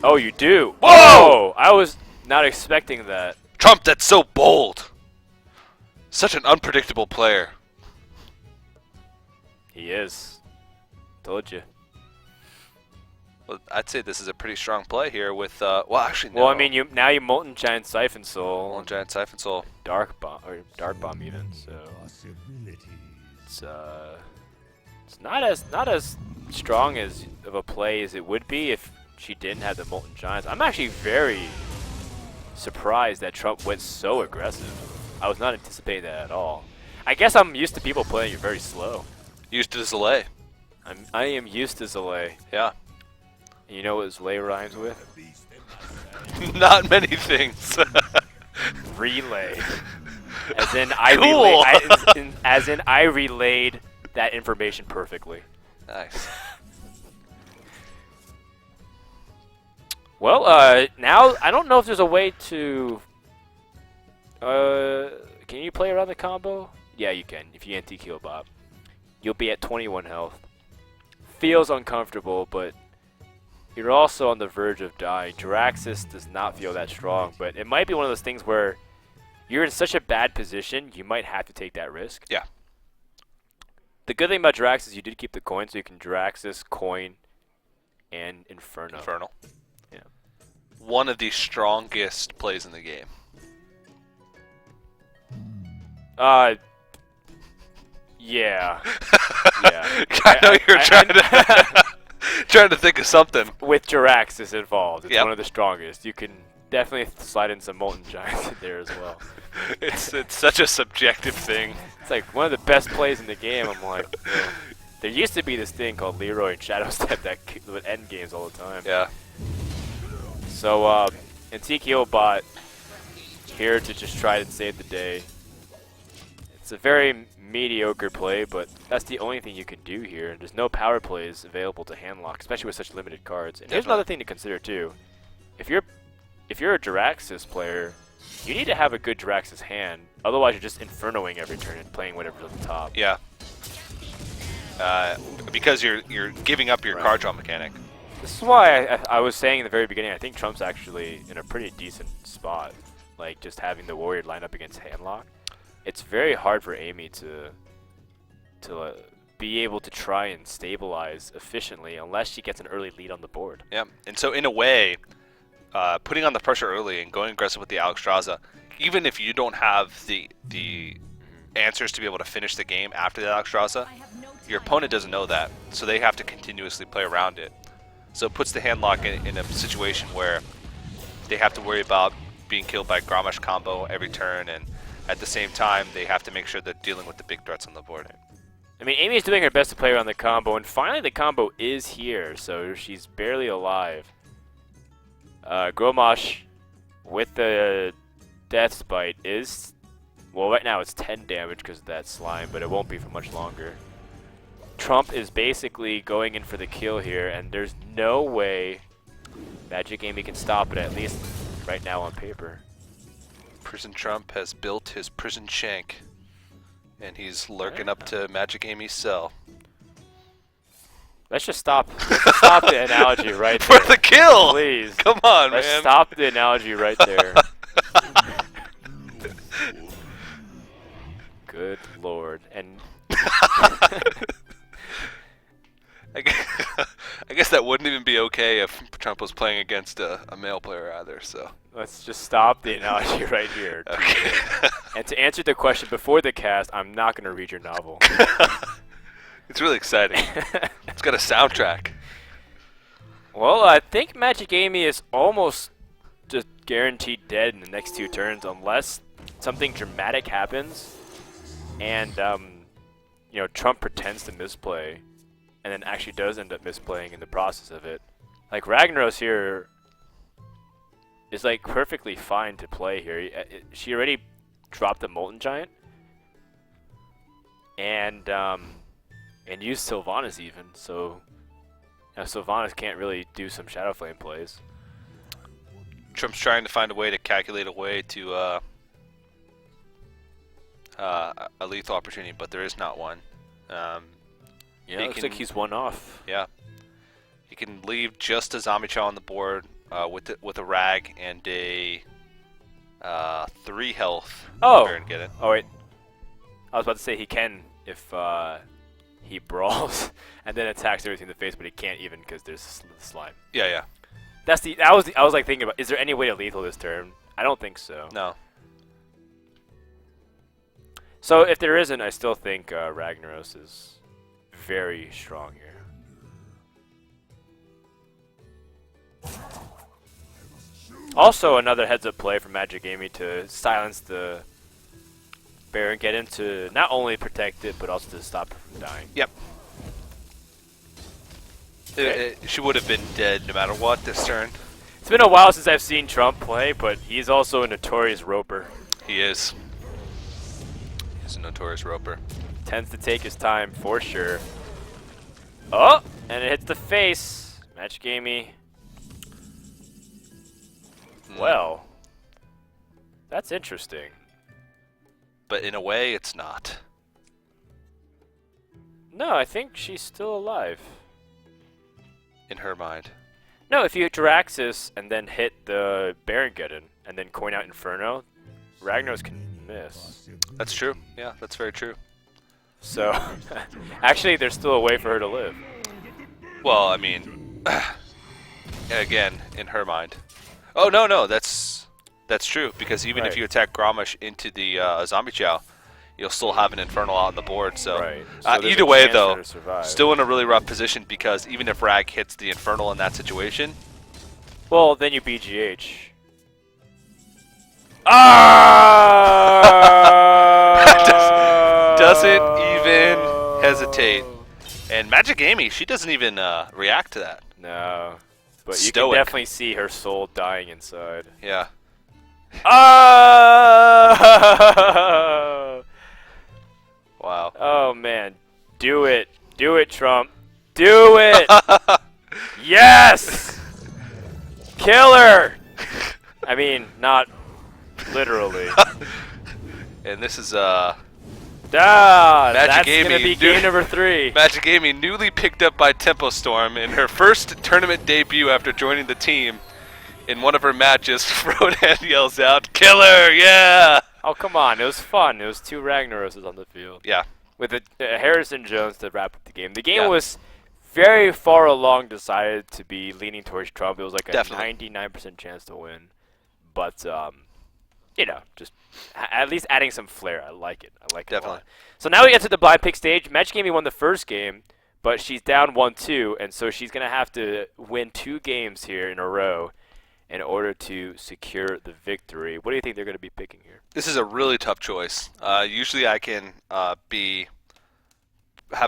S1: Oh, you do?
S2: Whoa!
S1: Whoa! I was not expecting that.
S2: Trump, that's so bold. Such an unpredictable player.
S1: He is. Told you.
S2: Well, I'd say this is a pretty strong play here with, well, actually, no.
S1: Well, I mean, now you Molten Giant Siphon Soul.
S2: Molten Giant Siphon Soul.
S1: Dark Bomb, or Dark Bomb even, so... It's not as strong of a play as it would be if she didn't have the Molten Giants. I'm actually very surprised that Trump went so aggressive. I was not anticipating that at all. I guess I'm used to people playing it very slow.
S2: Used to Zalay.
S1: I am used to Zalay.
S2: Yeah.
S1: And you know what Zalay rhymes with?
S2: Not many things.
S1: Relay. As in I
S2: Cool.
S1: I relayed that information perfectly.
S2: Nice.
S1: Well, now I don't know if there's a way to. Can you play around the combo? Yeah, you can. If you anti-kill Bob, you'll be at 21 health. Feels uncomfortable, but you're also on the verge of dying. Jiraxis does not feel that strong, but it might be one of those things where you're in such a bad position, you might have to take that risk.
S2: Yeah.
S1: The good thing about Jiraxis is you did keep the coin, so you can Jiraxis, coin, and Inferno.
S2: Infernal.
S1: Yeah.
S2: One of the strongest plays in the game.
S1: Yeah. Yeah.
S2: I know you're trying to think of something.
S1: With Jiraxis involved, it's
S2: Yep.
S1: one of the strongest. You can definitely slide in some Molten Giants in there as well.
S2: It's such a subjective thing.
S1: It's like one of the best plays in the game. I'm like, there used to be this thing called Leroy and Shadow Step that would end games all the time.
S2: Yeah.
S1: So, Antikyo bot here to just try to save the day. It's a very mediocre play, but that's the only thing you can do here. There's no power plays available to handlock, especially with such limited cards. And here's another thing to consider too. If you're a Jiraxis player, you need to have a good Jiraxis hand. Otherwise, you're just Infernoing every turn and playing whatever's at the top.
S2: Yeah. Because you're giving up your card draw mechanic.
S1: This is why I was saying in the very beginning, I think Trump's actually in a pretty decent spot. Like, just having the Warrior line up against Handlock. It's very hard for Amy to be able to try and stabilize efficiently unless she gets an early lead on the board.
S2: Yeah, and so in a way, putting on the pressure early and going aggressive with the Alexstrasza, even if you don't have the answers to be able to finish the game after the Alexstrasza, your opponent doesn't know that, so they have to continuously play around it. So it puts the Handlock in a situation where they have to worry about being killed by Grommash combo every turn, and at the same time, they have to make sure they're dealing with the big threats on the board.
S1: I mean, Amy's doing her best to play around the combo, and finally the combo is here, so she's barely alive. Grommash with the Death Spite is, well, right now it's 10 damage because of that slime, but it won't be for much longer. Trump is basically going in for the kill here, and there's no way Magicamy can stop it, at least right now on paper.
S2: Prison Trump has built his prison shank, and he's lurking up to Magigamy's cell.
S1: Let's just stop. Let's stop the analogy right
S2: For
S1: there.
S2: the kill!
S1: Please.
S2: Come on,
S1: Let's
S2: man.
S1: stop the analogy right there. Good lord. And
S2: I guess that wouldn't even be okay if Trump was playing against a male player either, so.
S1: let's just stop the analogy right here.
S2: Okay.
S1: And to answer the question before the cast, I'm not going to read your novel.
S2: It's really exciting. It's got a soundtrack.
S1: Well, I think Magicamy is almost just guaranteed dead in the next 2 turns unless something dramatic happens and, you know, Trump pretends to misplay and then actually does end up misplaying in the process of it. Like, Ragnaros here is, like, perfectly fine to play here. She already dropped the Molten Giant and used Sylvanas even, so now Sylvanas can't really do some Shadow Flame plays.
S2: Trump's trying to find a way to calculate a way to a lethal opportunity, but there is not one.
S1: Yeah, looks like he's one off.
S2: Yeah, he can leave just a Zombie Chow on the board with a Rag and a 3 health.
S1: Oh,
S2: And get it.
S1: oh wait, I was about to say he can if he brawls and then attacks everything in the face, but he can't even because there's slime.
S2: Yeah, yeah.
S1: I was like thinking about, is there any way to lethal this turn? I don't think so.
S2: No.
S1: So if there isn't, I still think Ragnaros is very strong here. Also, another heads-up play for Magicamy to silence the Baron, get him to not only protect it, but also to stop it from dying.
S2: Yep. She would have been dead no matter what this turn.
S1: It's been a while since I've seen Trump play, but he's also a notorious roper.
S2: He is. He's a notorious roper.
S1: Tends to take his time for sure. Oh, and it hits the face. Magicamy. Well, that's interesting.
S2: But in a way, it's not.
S1: No, I think she's still alive.
S2: In her mind.
S1: No, if you hit Jiraxis and then hit the Barongeddon and then coin out Inferno, Ragnaros can miss.
S2: That's true. Yeah, that's very true.
S1: So, actually, there's still a way for her to live.
S2: Well, I mean, again, in her mind. Oh, no, that's true, because even if you attack Grommash into the Zombie Chow, you'll still have an Infernal out on the board, so...
S1: Right. So
S2: either way,
S1: chance for
S2: though,
S1: her to survive.
S2: still in a really rough position, because even if Rag hits the Infernal in that situation...
S1: Well, then you BGH. Ah!
S2: doesn't even hesitate. And Magicamy, she doesn't even react to that.
S1: No. But you
S2: Stoic.
S1: can definitely see her soul dying inside.
S2: Yeah.
S1: Ah!
S2: Wow.
S1: Oh, man. Do it. Do it, Trump. Do it! Yes! Killer! I mean, not literally.
S2: And this is
S1: That's gonna
S2: Magicamy
S1: be game number 3.
S2: Magicamy, newly picked up by Tempo Storm in her first tournament debut after joining the team. In one of her matches, Frodan yells out, "Killer, yeah!"
S1: Oh, come on. It was fun. It was 2 Ragnaroses on the field.
S2: Yeah.
S1: With Harrison Jones to wrap up the game. The game
S2: Yeah.
S1: was very far along decided to be leaning towards Trump. It was like a
S2: Definitely.
S1: 99% chance to win. But, you know, just at least adding some flair. I like it. I like it a
S2: Definitely.
S1: lot. So now we get to the blind pick stage. Magicamy won the first game, but she's down 1-2, and so she's going to have to win 2 games here in a row in order to secure the victory. What do you think they're going to be picking here?
S2: This is a really tough choice. Usually I can have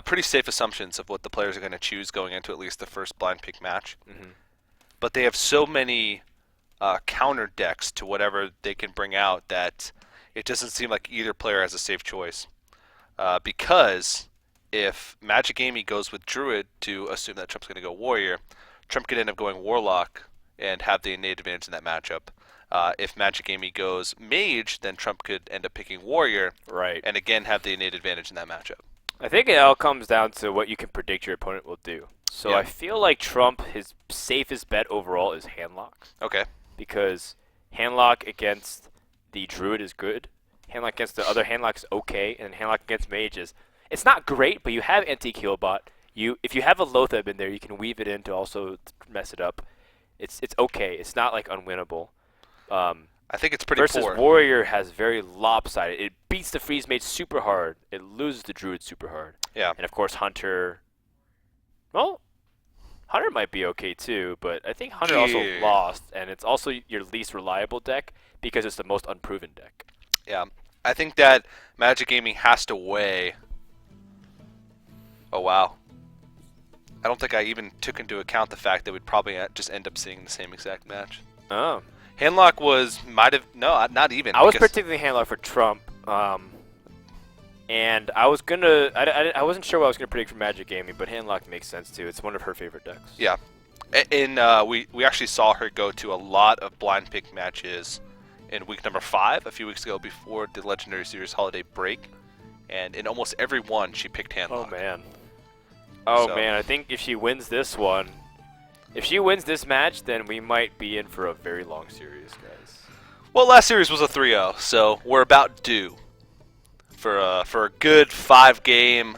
S2: pretty safe assumptions of what the players are going to choose going into at least the first blind pick match.
S1: Mhm.
S2: But they have so many counter decks to whatever they can bring out that it doesn't seem like either player has a safe choice. Because if Magicamy goes with Druid to assume that Trump's going to go Warrior, Trump could end up going Warlock and have the innate advantage in that matchup. If Magicamy goes Mage, then Trump could end up picking Warrior
S1: Right.
S2: and again have the innate advantage in that matchup.
S1: I think it all comes down to what you can predict your opponent will do. So
S2: Yeah.
S1: I feel like Trump, his safest bet overall is Handlock.
S2: Okay.
S1: Because Handlock against the Druid is good. Handlock against the other Handlock is okay. And Handlock against Mages, it's not great, but you have anti-Killbot. If you have a Lotheb in there, you can weave it in to also mess it up. It's okay. It's not like unwinnable.
S2: I think it's pretty
S1: Versus
S2: poor.
S1: Warrior has very lopsided. It beats the Freeze Mage super hard. It loses the Druid super hard.
S2: Yeah.
S1: And of course Hunter. Well, Hunter might be okay too, but I think Hunter also
S2: Yeah.
S1: lost, and it's also your least reliable deck because it's the most unproven deck.
S2: Yeah. I think that Magicamy has to weigh. Oh wow. I don't think I even took into account the fact that we'd probably just end up seeing the same exact match.
S1: Oh.
S2: Handlock not even.
S1: I was
S2: because-
S1: particularly handlock for Trump, and I was gonna. I wasn't sure what I was gonna predict for Magicamy, but handlock makes sense too. It's one of her favorite decks.
S2: Yeah. We actually saw her go to a lot of blind pick matches in week number 5 a few weeks ago before the Legendary Series holiday break, and in almost every one she picked Handlock.
S1: Oh man. Oh
S2: So-
S1: man, I think if she wins this one, if she wins this match, then we might be in for a very long series, guys.
S2: Well, last series was a 3-0, so we're about due for a good 5-game,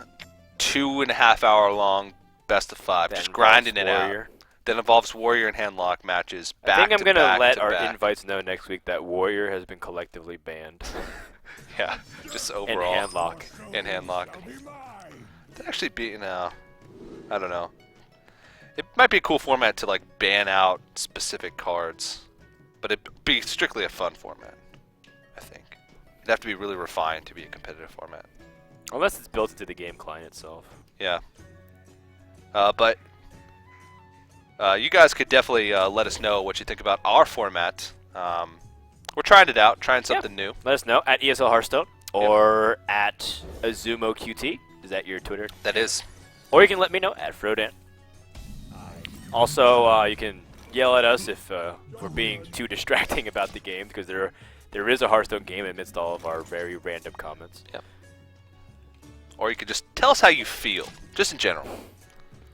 S2: 2.5-hour long best of 5,
S1: That
S2: just grinding it
S1: involves
S2: out.
S1: Warrior.
S2: That involves Warrior and Handlock matches. Back
S1: I think I'm
S2: to
S1: gonna
S2: back
S1: let
S2: to
S1: our
S2: back.
S1: invites know next week that Warrior has been collectively banned.
S2: Yeah, just
S1: And
S2: overall.
S1: handlock.
S2: And Handlock. That'd actually be I don't know. It might be a cool format to like ban out specific cards, but it'd be strictly a fun format. I think it'd have to be really refined to be a competitive format.
S1: Unless it's built into the game client itself.
S2: Yeah. But you guys could definitely let us know what you think about our format. We're trying it out, trying something new.
S1: Let us know at ESL Hearthstone or at AzumoQT. Is that your Twitter?
S2: That is.
S1: Or you can let me know at Frodan. Also, you can yell at us if we're being too distracting about the game, because there is a Hearthstone game amidst all of our very random comments.
S2: Yep. Or you could just tell us how you feel, just in general.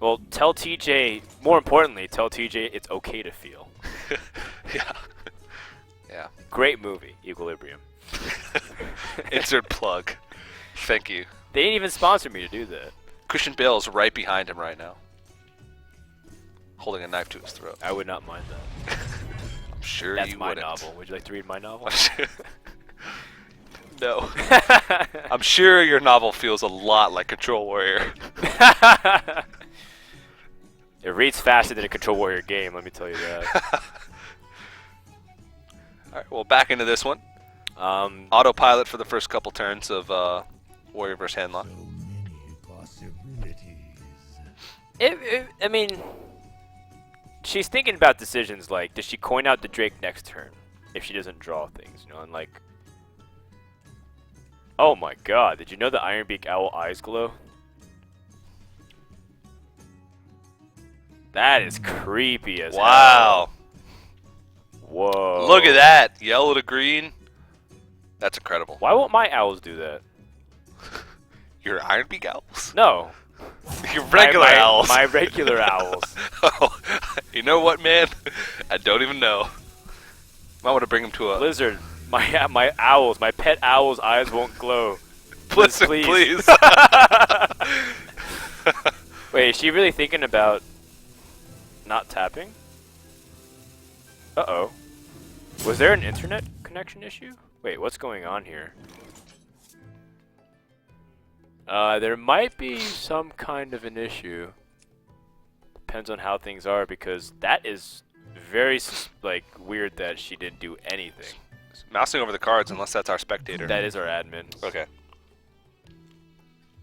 S1: Well, tell TJ, more importantly, tell TJ it's okay to feel.
S2: Yeah. Yeah.
S1: Great movie, Equilibrium.
S2: Insert plug. Thank you.
S1: They didn't even sponsor me to do that.
S2: Christian Bale's right behind him right now, holding a knife to his throat.
S1: I would not mind that.
S2: I'm sure
S1: That's
S2: you
S1: my
S2: wouldn't.
S1: novel. Would you like to read my novel?
S2: No. I'm sure your novel feels a lot like Control Warrior.
S1: It reads faster than a Control Warrior game, let me tell you that.
S2: Alright, well, back into this one. Autopilot for the first couple turns of Warrior vs. Handlock.
S3: So many possibilities.
S1: I mean, she's thinking about decisions like, does she coin out the Drake next turn if she doesn't draw things, you know, and like, oh my god, did you know the Ironbeak Owl eyes glow? That is creepy as
S2: Wow.
S1: hell. Whoa.
S2: Look at that. Yellow to green. That's incredible.
S1: Why won't my owls do that?
S2: Your Ironbeak owls?
S1: No.
S2: Your regular
S1: my,
S2: owls.
S1: My regular owls.
S2: Oh, you know what, man? I don't even know. Might want to bring him to a...
S1: Blizzard, my owls, my pet owls' eyes won't glow.
S2: Blizzard,
S1: please.
S2: please.
S1: Wait, is she really thinking about not tapping? Uh-oh. Was there an internet connection issue? Wait, what's going on here? There might be some kind of an issue. Depends on how things are, because that is very like weird that she didn't do anything.
S2: Mousing over the cards, unless that's our spectator.
S1: That is our admin.
S2: Okay.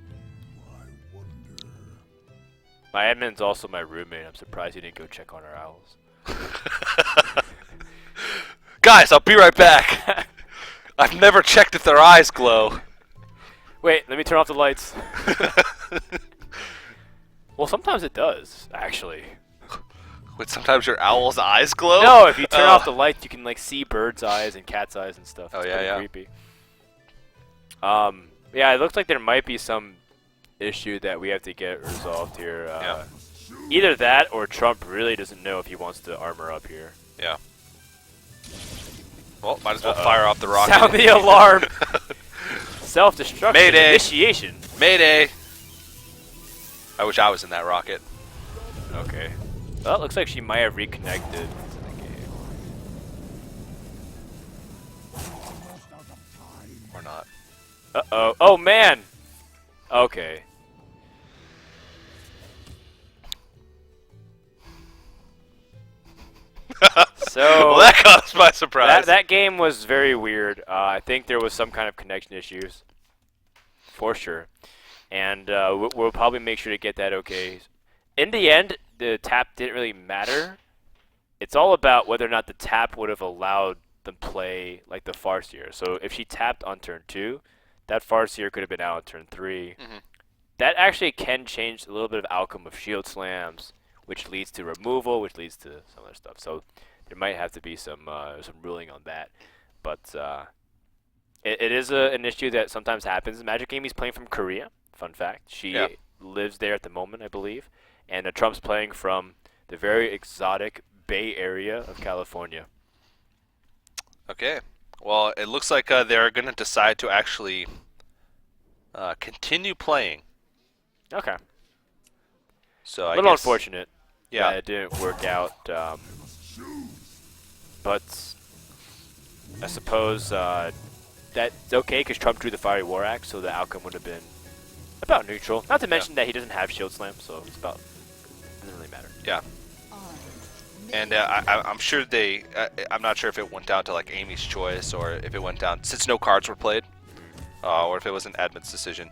S3: I wonder.
S1: My admin's also my roommate. I'm surprised he didn't go check on our owls.
S2: Guys, I'll be right back. I've never checked if their eyes glow.
S1: Wait, let me turn off the lights. Well, sometimes it does, actually.
S2: Wait, sometimes your owl's eyes glow?
S1: No, if you turn off the lights, you can like see birds' eyes and cat's eyes and stuff.
S2: Oh,
S1: It's
S2: yeah,
S1: pretty
S2: yeah.
S1: creepy. Yeah, it looks like there might be some issue that we have to get resolved here.
S2: Yeah.
S1: Either that or Trump really doesn't know if he wants to armor up here.
S2: Yeah. Well, might as well fire off the rocket.
S1: Sound the alarm! Self-destruction
S2: Mayday.
S1: initiation.
S2: Mayday! I wish I was in that rocket.
S1: Okay. Well, it looks like she might have reconnected to the game.
S2: Or not.
S1: Uh-oh. Oh, man! Okay. So
S2: Well, that caught us by surprise.
S1: that game was very weird. I think there was some kind of connection issues, for sure. And we'll probably make sure to get that okay. In the end, the tap didn't really matter. It's all about whether or not the tap would have allowed them play like the Farseer. So if she tapped on turn 2, that Farseer could have been out on turn 3.
S2: Mhm.
S1: That actually can change a little bit of outcome of shield slams, which leads to removal, which leads to some other stuff. So there might have to be some ruling on that. But it is an issue that sometimes happens. Magicamy's playing from Korea. Fun fact. She lives there at the moment, I believe. And Trump's playing from the very exotic Bay Area of California.
S2: Okay. Well, it looks like they're going to decide to actually continue playing.
S1: Okay.
S2: So
S1: A
S2: I
S1: little
S2: guess,
S1: unfortunate
S2: Yeah.
S1: that it didn't work out. But I suppose that's okay because Trump drew the Fiery War Axe, so the outcome would have been about neutral. Not to mention that he doesn't have Shield Slam, so it's about doesn't really matter.
S2: Yeah. And I'm sure they. I'm not sure if it went down to like Amy's choice or if it went down since no cards were played, or if it was an admin's decision.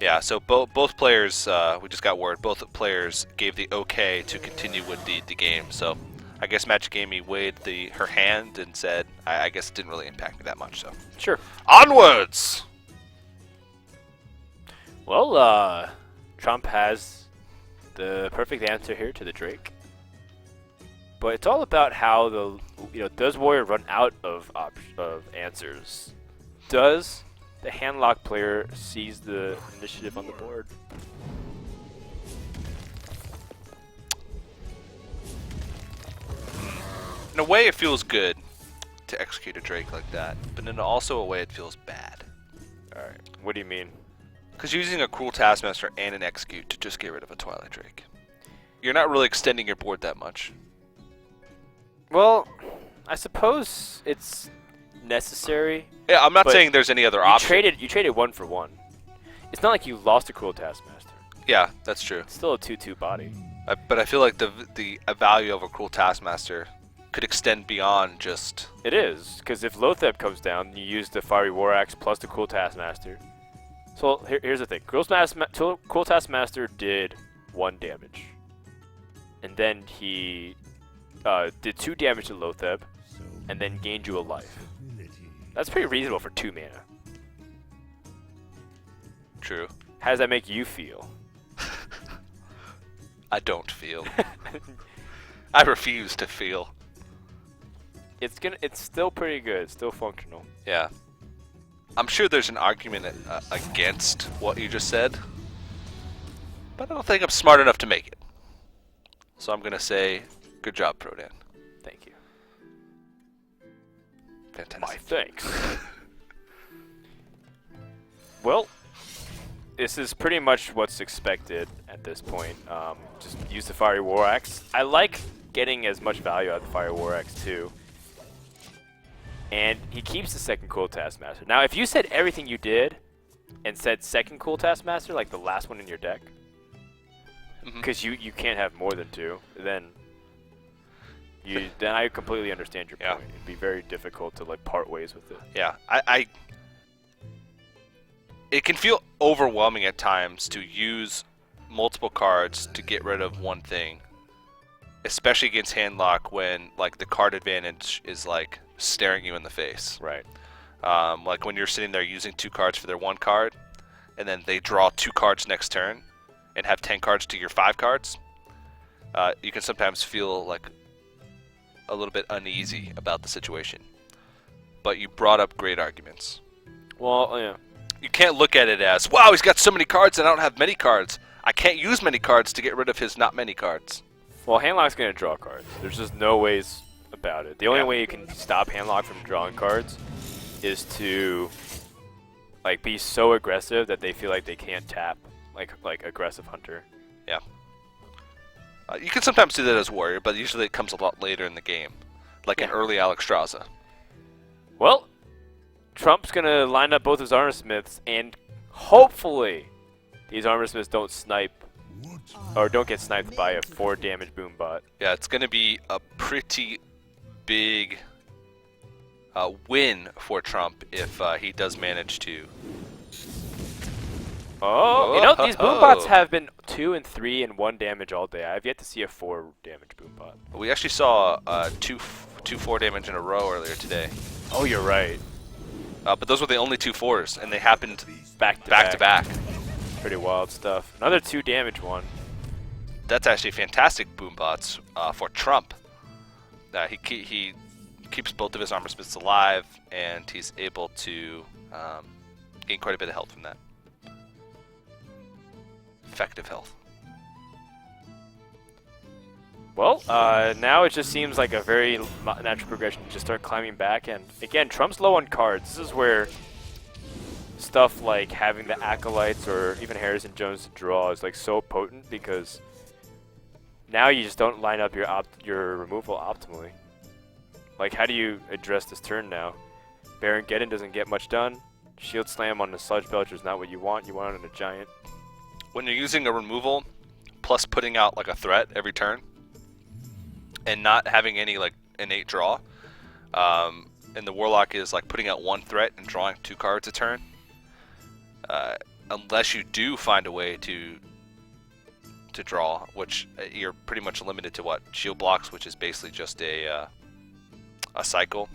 S2: Yeah, so both players, we just got word, both players gave the okay to continue with the game. So I guess Magicamy weighed her hand and said, I guess it didn't really impact me that much. So
S1: Sure.
S2: onwards!
S1: Well, Trump has the perfect answer here to the Drake. But it's all about how does Warrior run out of answers? Does the handlock player seize the initiative on the board?
S2: In a way, it feels good to execute a Drake like that, but in also a way, it feels bad.
S1: Alright, what do you mean?
S2: Because using a Cruel Taskmaster and an Execute to just get rid of a Twilight Drake, you're not really extending your board that much.
S1: Well, I suppose it's necessary.
S2: Yeah, I'm not
S1: But
S2: saying there's any other option.
S1: You traded 1 for 1. It's not like you lost a Cruel Taskmaster.
S2: Yeah, that's true.
S1: It's still a 2/2 body.
S2: But I feel like the value of a Cruel Taskmaster could extend beyond just...
S1: It is, because if Lotheb comes down, you use the Fiery War Axe plus the Cruel Taskmaster. So here's the thing. Cruel Taskmaster did 1 damage. And then he did 2 damage to Lotheb,
S3: So
S1: and then gained you a life.
S3: possibility.
S1: That's pretty reasonable for 2 mana.
S2: True.
S1: How does that make you feel?
S2: I don't feel. I refuse to feel.
S1: It's still pretty good. It's still functional.
S2: Yeah. I'm sure there's an argument against what you just said, but I don't think I'm smart enough to make it. So I'm going to say, good job, Prodan.
S1: Thank you.
S2: Fantastic.
S1: My thanks. Well, this is pretty much what's expected at this point. Just use the Fiery War Axe. I like getting as much value out of the Fiery War Axe too. And he keeps the second Cool Taskmaster. Now, if you said everything you did and said second Cool Taskmaster, like the last one in your deck, because you can't have more than 2, then I completely understand your point. It'd be very difficult to like part ways with it.
S2: Yeah, it can feel overwhelming at times to use multiple cards to get rid of one thing, especially against handlock when like the card advantage is like staring you in the face.
S1: Right.
S2: Like when you're sitting there using 2 cards for their 1 card, and then they draw 2 cards next turn, and have 10 cards to your 5 cards. You can sometimes feel like a little bit uneasy about the situation. But you brought up great arguments.
S1: Well, yeah.
S2: You can't look at it as, wow, he's got so many cards and I don't have many cards. I can't use many cards to get rid of his not many cards.
S1: Well, handlock's gonna draw cards. There's just no ways about it. The only way you can stop handlock from drawing cards is to like be so aggressive that they feel like they can't tap, like aggressive hunter.
S2: Yeah. You can sometimes do that as warrior, but usually it comes a lot later in the game, like an early Alexstrasza.
S1: Well, Trump's gonna line up both his armor smiths, and hopefully these armor smiths don't snipe or don't get sniped by a 4 damage boom bot.
S2: Yeah, it's going to be a pretty big win for Trump if he does manage to.
S1: Oh, you know, these boom bots have been 2 and 3 and 1 damage all day. I've yet to see a 4 damage boom bot.
S2: We actually saw 2 4 damage in a row earlier today.
S1: Oh, you're right.
S2: But those were the only 2 4s, and they happened
S1: Back
S2: to back.
S1: Pretty wild stuff. Another 2 damage one.
S2: That's actually fantastic boom bots for Trump. He keeps both of his armor smiths alive, and he's able to gain quite a bit of health from that. Effective health.
S1: Well, now it just seems like a very natural progression to just start climbing back. And again, Trump's low on cards. This is where stuff like having the Acolytes or even Harrison Jones to draw is like so potent, because now you just don't line up your removal optimally. Like, how do you address this turn now? Baron Geddon doesn't get much done. Shield Slam on the Sludge Belcher is not what you want. You want it on a Giant.
S2: When you're using a removal, plus putting out like a threat every turn, and not having any like innate draw, and the Warlock is like putting out 1 threat and drawing 2 cards a turn, unless you do find a way to draw, which you're pretty much limited to what shield blocks, which is basically just a cycle,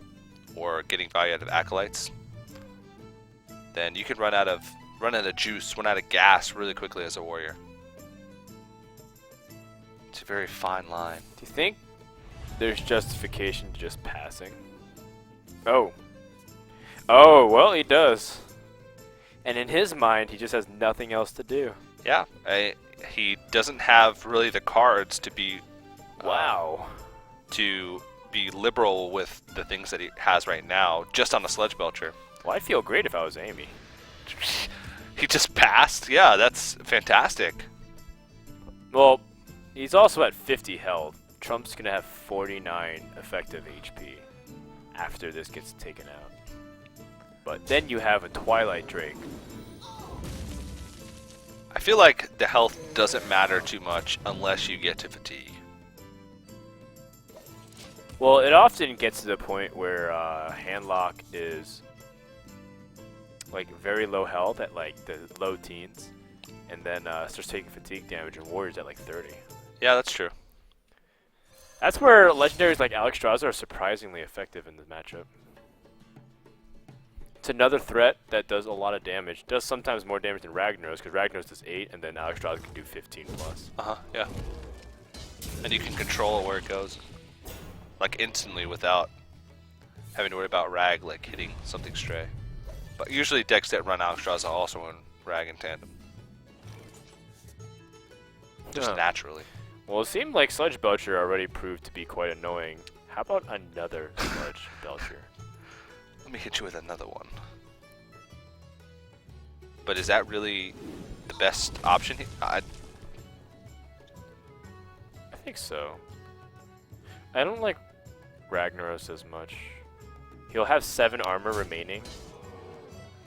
S2: or getting value out of acolytes. Then you can run out of juice, run out of gas really quickly as a warrior. It's a very fine line.
S1: Do you think there's justification to just passing? Oh, well, he does. And in his mind, he just has nothing else to do.
S2: Yeah, he doesn't have really the cards to be
S1: Wow.
S2: to be liberal with the things that he has right now, just on a Sledge Belcher.
S1: Well, I'd feel great if I was Amy.
S2: He just passed? Yeah, that's fantastic.
S1: Well, he's also at 50 health. Trump's going to have 49 effective HP after this gets taken out. But then you have a Twilight Drake.
S2: I feel like the health doesn't matter too much unless you get to fatigue.
S1: Well, it often gets to the point where Handlock is like very low health at like the low teens, and then starts taking fatigue damage, and Warriors at like 30.
S2: Yeah, that's true.
S1: That's where legendaries like Alexstrasza are surprisingly effective in the matchup. It's another threat that does a lot of damage. Does sometimes more damage than Ragnaros, because Ragnaros does 8, and then Alexstrasza can do 15 plus.
S2: Yeah. And you can control where it goes, like instantly, without having to worry about Rag like hitting something stray. But usually decks that run Alexstrasza also run Rag in tandem. Just naturally.
S1: Well, it seemed like Sledge Belcher already proved to be quite annoying. How about another Sledge Belcher?
S2: Let me hit you with another one. But is that really the best option?
S1: I think so. I don't like Ragnaros as much. He'll have 7 armor remaining,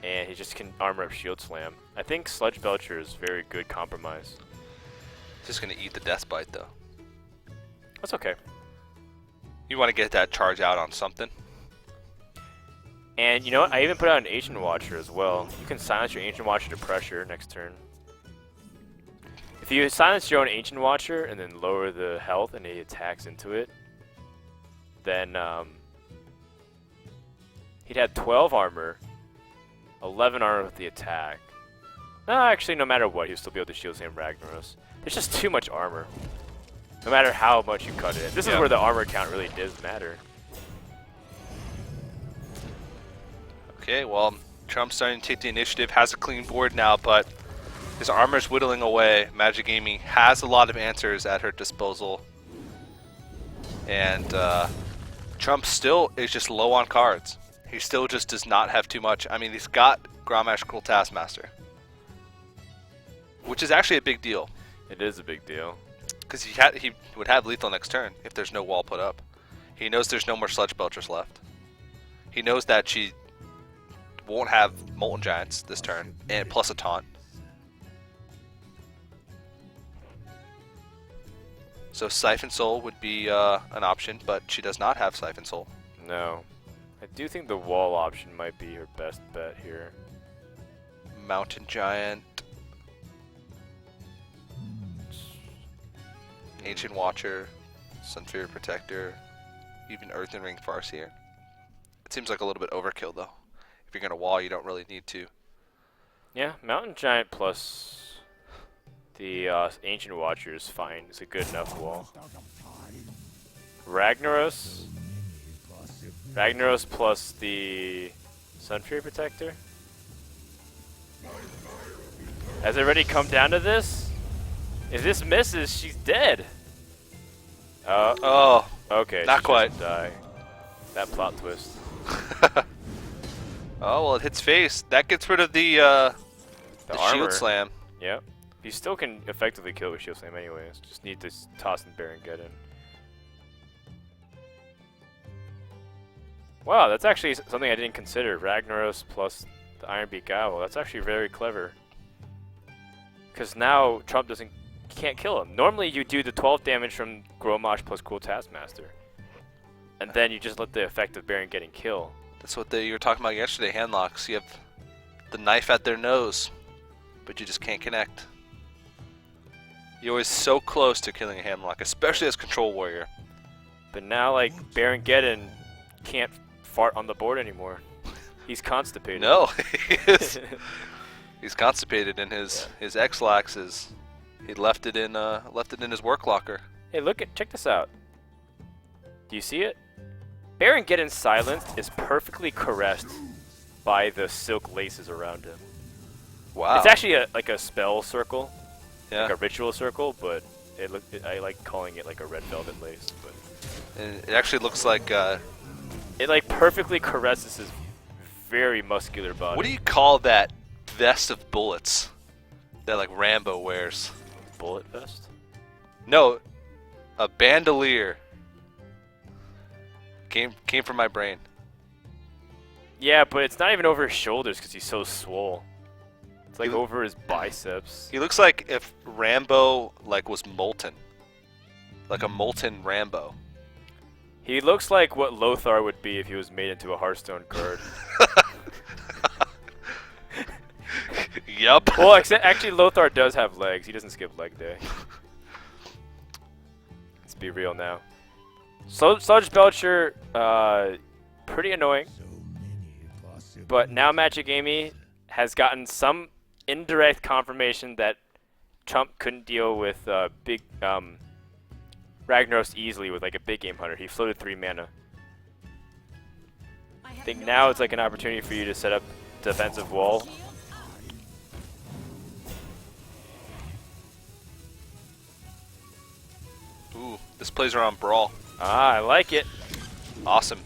S1: and he just can armor up Shield Slam. I think Sledge Belcher is very good compromise.
S2: Just gonna eat the Death Bite though.
S1: That's okay.
S2: You want to get that charge out on something.
S1: And you know what? I even put out an Ancient Watcher as well. You can silence your Ancient Watcher to pressure next turn. If you silence your own Ancient Watcher and then lower the health and he attacks into it, then he'd have 12 armor, 11 armor with the attack. No, actually, no matter what, he'll still be able to Shield Slam Ragnaros. There's just too much armor. No matter how much you cut it. This is where the armor count really does matter.
S2: Okay, well, Trump's starting to take the initiative, has a clean board now, but his armor's whittling away. Magicamy has a lot of answers at her disposal. And Trump still is just low on cards. He still just does not have too much. I mean, he's got Grommash Cruel Taskmaster, which is actually a big deal.
S1: It is a big deal.
S2: Because he would have lethal next turn if there's no wall put up. He knows there's no more Sledge Belchers left. He knows that she won't have Molten Giants this turn, and plus a taunt. So Siphon Soul would be an option, but she does not have Siphon Soul.
S1: No. I do think the wall option might be her best bet here.
S2: Mountain Giant. Ancient Watcher. Sunfury Protector. Even Earthen Ring Farseer. It seems like a little bit overkill though. If you're going to wall, you don't really need to.
S1: Yeah, Mountain Giant plus the Ancient Watcher is fine. It's a good enough wall. Ragnaros plus the Sunfury Protector. Has it already come down to this? If this misses, she's dead.
S2: Oh,
S1: okay.
S2: Not
S1: she
S2: quite.
S1: doesn't die. That plot twist.
S2: Oh, well, it hits face. That gets rid of the
S1: armor.
S2: Shield Slam.
S1: Yep. You still can effectively kill with Shield Slam anyways. Just need to toss and bear and get in. Wow, that's actually something I didn't consider. Ragnaros plus the Iron Beak Owl. That's actually very clever. Because now Trump can't kill him. Normally you do the 12 damage from Grommash plus Cruel Taskmaster. And then you just let the effect of Baron getting kill.
S2: That's what you were talking about yesterday, handlocks. You have the knife at their nose. but you just can't connect. You're always so close to killing a Hamlock, especially as Control Warrior.
S1: But now, like, Baron Geddon can't fart on the board anymore. He's constipated.
S2: No, he's constipated, and his X-Lax is he left it in his work locker.
S1: Hey, check this out. Do you see it? Baron Geddon's silence is perfectly caressed by the silk laces around him.
S2: Wow.
S1: It's actually like a spell circle,
S2: yeah.
S1: like a ritual circle, but I like calling it like a red velvet lace. But
S2: And it actually looks like
S1: it like perfectly caresses his very muscular body.
S2: what do you call that vest of bullets that like Rambo wears?
S1: Bullet vest?
S2: No, a bandolier. Came from my brain.
S1: Yeah, but it's not even over his shoulders because he's so swole. It's like
S2: He-
S1: over his biceps.
S2: He looks like if Rambo like was molten, like a molten Rambo.
S1: He looks like what Lothar would be if he was made into a Hearthstone card.
S2: Yup.
S1: Well, actually, Lothar does have legs. He doesn't skip leg day. Let's be real now. Sludge Belcher, pretty annoying.
S3: So many possibilities.
S1: But now Magicamy has gotten some indirect confirmation that Trump couldn't deal with big Ragnaros easily with like a big game hunter. He floated 3 mana. I think now it's like an opportunity for you to set up defensive wall.
S2: Ooh, this plays around Brawl.
S1: Ah, I like it.
S2: Awesome.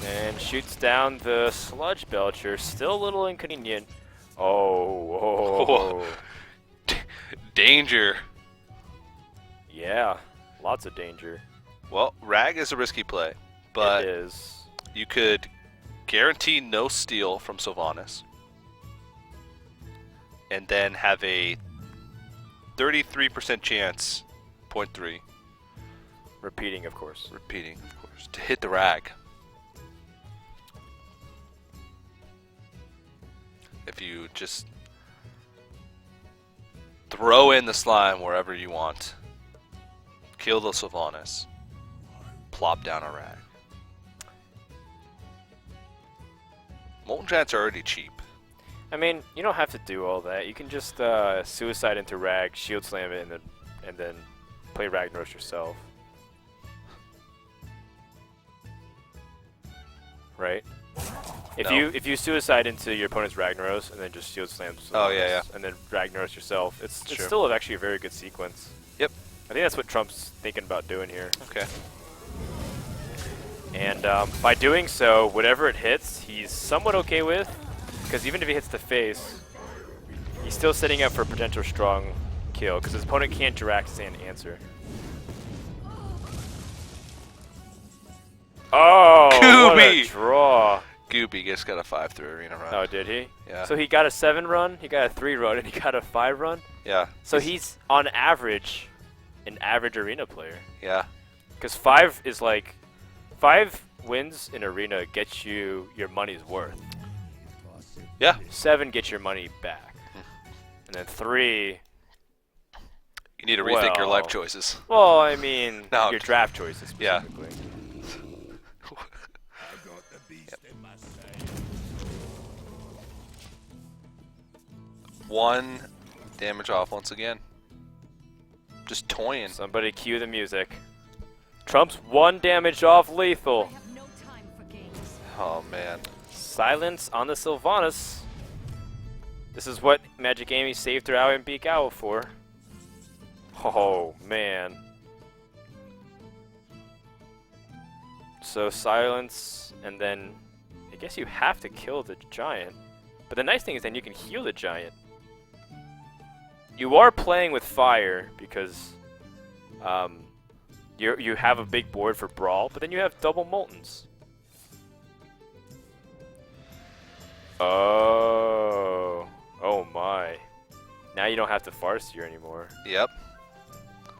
S1: And shoots down the Sludge Belcher. Still a little inconvenient. Oh.
S2: Danger.
S1: Yeah, lots of danger.
S2: Well, Rag is a risky play, but
S1: it is.
S2: you could guarantee no steal from Sylvanas, and then have a 33% chance, 0.3,
S1: Repeating, of course.
S2: repeating, of course, to hit the Rag. If you just throw in the slime wherever you want, kill the Sylvanas, plop down a Rag. Molten Giants are already cheap.
S1: I mean, you don't have to do all that. You can just suicide into Rag, shield slam it, and then play Ragnaros yourself. Right? If you suicide into your opponent's Ragnaros and then just shield slam,
S2: Oh, yeah.
S1: and then Ragnaros yourself, it's
S2: True.
S1: still actually a very good sequence.
S2: Yep.
S1: I think that's what Trump's thinking about doing here.
S2: Okay.
S1: And by doing so, whatever it hits, he's somewhat okay with, because even if he hits the face, he's still setting up for a potential strong kill, because his opponent can't Jirax and answer. Oh, what a
S2: Gooby!
S1: draw.
S2: Gooby just got a 5-3 arena run.
S1: Oh, did he?
S2: Yeah.
S1: So he got a 7 run, he got a 3 run, and he got a 5 run?
S2: Yeah.
S1: So he's, on average, an average arena player.
S2: Yeah.
S1: Because 5 is like, 5 wins in arena gets you your money's worth.
S2: Yeah.
S1: 7 gets your money back. And then 3,
S2: You need to rethink your life
S1: Well,
S2: choices.
S1: well, I mean,
S2: No,
S1: your draft choices
S2: Yeah.
S1: specifically.
S3: I got the beast in my sight.
S2: 1 damage off once again. Just toying.
S1: Somebody cue the music. Trump's 1 damage off lethal.
S4: I have no time for games.
S2: Oh man.
S1: Silence on the Sylvanas. This is what Magicamy saved her out and Beak Owl for. Oh, man. So silence, and then I guess you have to kill the giant. But the nice thing is then you can heal the giant. You are playing with fire because you have a big board for Brawl, but then you have double Moltens. Oh. Oh my. Now you don't have to Farseer anymore.
S2: Yep.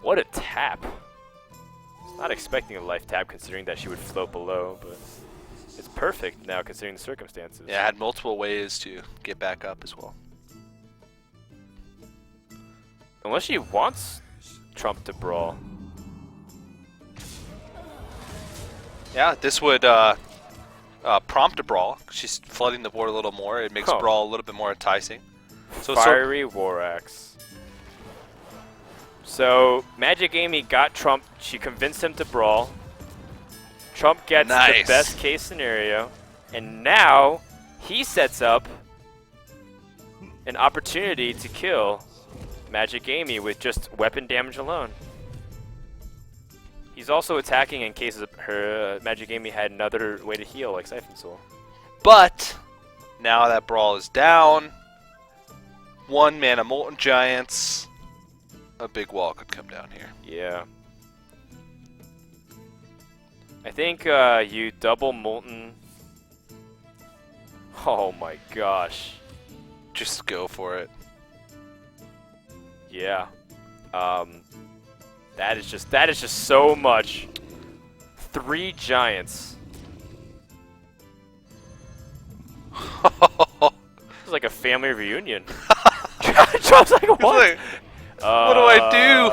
S1: What a tap. I was not expecting a life tap considering that she would float below, but it's perfect. now, considering the circumstances.
S2: Yeah, had multiple ways to get back up as well.
S1: Unless she wants Trump to brawl.
S2: Yeah, this would prompt a brawl. She's flooding the board a little more. It makes brawl a little bit more enticing. So
S1: Fiery War Axe. So Magicamy got Trump. She convinced him to brawl. Trump gets the best case scenario, and now he sets up an opportunity to kill Magicamy with just weapon damage alone. He's also attacking in case her Magicamy had another way to heal, like Siphon Soul.
S2: But now that brawl is down, 1 mana Molten Giants. A big wall could come down here.
S1: Yeah. I think you double Molten. Oh my gosh.
S2: Just go for it.
S1: Yeah. That is just so much. 3 giants. It's like a family reunion. Trump's like, what?
S2: What do I do?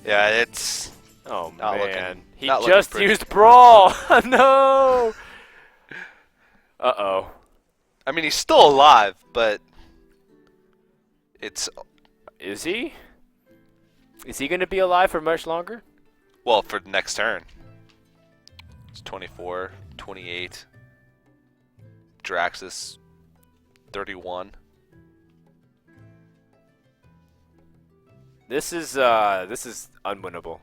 S2: Yeah, it's...
S1: Oh,
S2: not
S1: man. He
S2: not
S1: just
S2: looking
S1: used Brawl. No! Uh-oh.
S2: I mean, he's still alive, but... It's...
S1: Is he? Is he going to be alive for much longer?
S2: Well, for the next turn. It's 24, 28. Draxus, 31.
S1: This is unwinnable.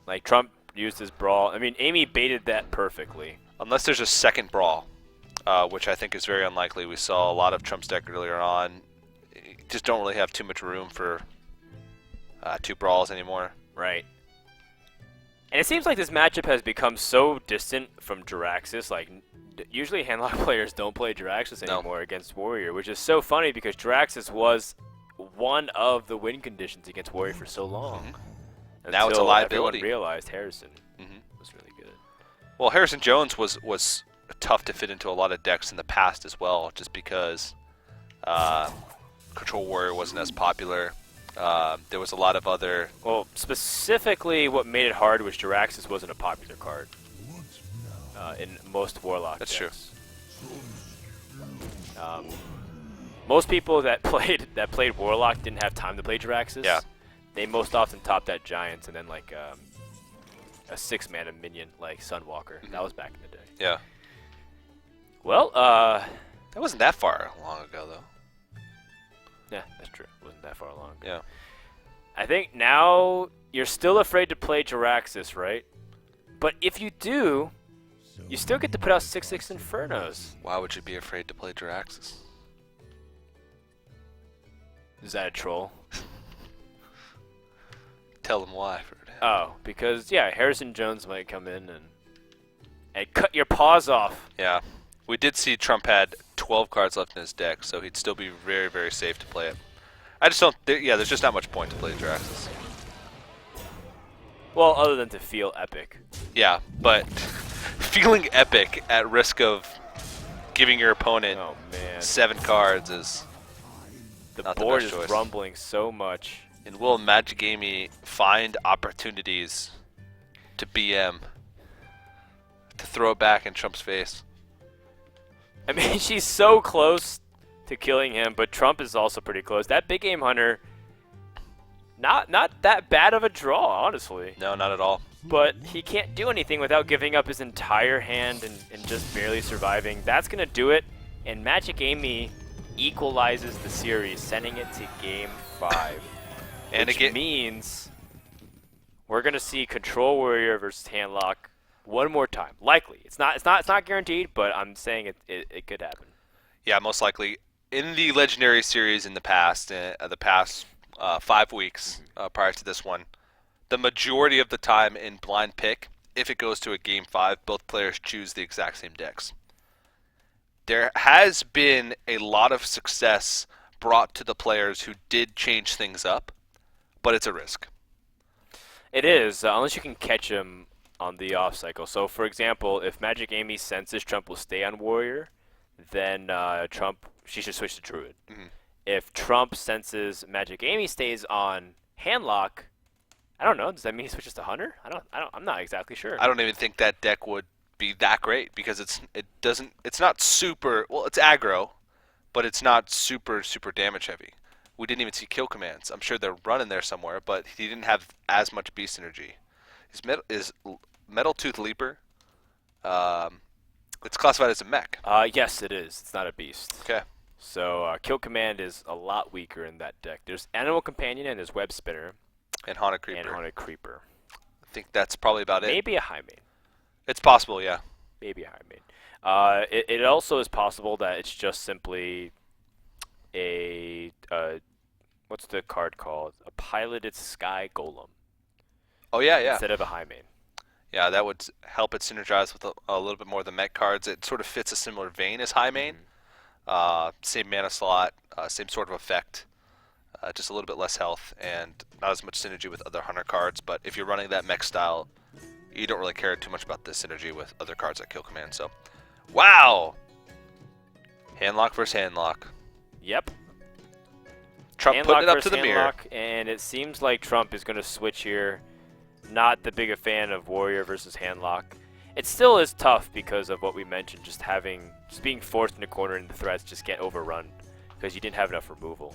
S1: Like, Trump used his brawl. I mean, Amy baited that perfectly.
S2: Unless there's a second brawl, which I think is very unlikely. We saw a lot of Trump's deck earlier on. You just don't really have too much room for 2 brawls anymore.
S1: Right. And it seems like this matchup has become so distant from Jiraxis. Like, usually handlock players don't play Jiraxis anymore against Warrior, which is so funny because Jiraxis was one of the win conditions against Warrior for so long.
S2: Now it's a liability.
S1: Everyone realized Harrison was really good.
S2: Well, Harrison Jones was tough to fit into a lot of decks in the past as well, just because Control Warrior wasn't as popular. There was a lot of other...
S1: Well, specifically what made it hard was Jiraxis wasn't a popular card in most Warlock
S2: That's
S1: decks. True. Most people that played Warlock didn't have time to play Jiraxis.
S2: Yeah.
S1: They most often topped at Giants and then like a 6-mana minion like Sunwalker. That was back in the day.
S2: Yeah.
S1: Well,
S2: that wasn't that far long ago, though.
S1: Yeah, that's true. It wasn't that far along.
S2: Yeah.
S1: I think now you're still afraid to play Jiraxis, right? But if you do, you still get to put out 6/6 Infernos.
S2: Why would you be afraid to play Jiraxis?
S1: Is that a troll?
S2: Tell them why.
S1: Oh, because yeah, Harrison Jones might come in and cut your paws off.
S2: Yeah. We did see Trump had 12 cards left in his deck, so he'd still be very, very safe to play it. I just don't... Yeah, there's just not much point to play Jiraxis.
S1: Well, other than to feel epic.
S2: Yeah, but feeling epic at risk of giving your opponent 7 cards is
S1: the
S2: not
S1: board
S2: the best
S1: is
S2: choice.
S1: rumbling so much.
S2: And will Magicamy find opportunities to BM, to throw it back in Trump's face?
S1: I mean, she's so close to killing him, but Trump is also pretty close. That big game hunter, not that bad of a draw, honestly.
S2: No, not at all.
S1: But he can't do anything without giving up his entire hand and just barely surviving. That's going to do it, and Magicamy equalizes the series, sending it to Game 5.
S2: And
S1: which
S2: again,
S1: means we're going to see Control Warrior versus Handlock one more time. Likely. It's not guaranteed, but I'm saying it could happen.
S2: Yeah, most likely. In the Legendary Series in the past 5 weeks prior to this one, the majority of the time in blind pick, if it goes to a Game 5, both players choose the exact same decks. There has been a lot of success brought to the players who did change things up, but it's a risk.
S1: It is, unless you can catch him on the off cycle. So, for example, if Magicamy senses Trump will stay on Warrior, then she should switch to Druid.
S2: Mhm.
S1: If Trump senses Magicamy stays on Handlock, I don't know. Does that mean he switches to Hunter? I'm not exactly sure.
S2: I don't even think that deck would be that great because it's not super. Well, it's aggro, but it's not super damage heavy. We didn't even see kill commands. I'm sure they're running there somewhere, but he didn't have as much beast energy. His Metal Tooth Leaper. It's classified as a mech.
S1: Yes, it is. It's not a beast.
S2: Okay.
S1: So kill command is a lot weaker in that deck. There's Animal Companion and there's Web Spinner
S2: And Haunted Creeper.
S1: and Haunted Creeper.
S2: I think that's probably about it.
S1: Maybe a high main.
S2: It's possible, yeah.
S1: Maybe a high main. It also is possible that it's just simply a what's the card called? A piloted Sky Golem
S2: Oh yeah.
S1: instead of a high main.
S2: Yeah, that would help it synergize with a little bit more of the mech cards. It sort of fits a similar vein as High Main. Same mana slot, same sort of effect, just a little bit less health and not as much synergy with other Hunter cards. But if you're running that mech style, you don't really care too much about the synergy with other cards like Kill Command. So, wow! Handlock versus Handlock.
S1: Yep.
S2: Trump
S1: Handlock
S2: putting it up
S1: versus
S2: to the mirror.
S1: Handlock, and it seems like Trump is going to switch here. Not the big a fan of Warrior versus Handlock. It still is tough because of what we mentioned, just being forced in a corner and the threats just get overrun because you didn't have enough removal.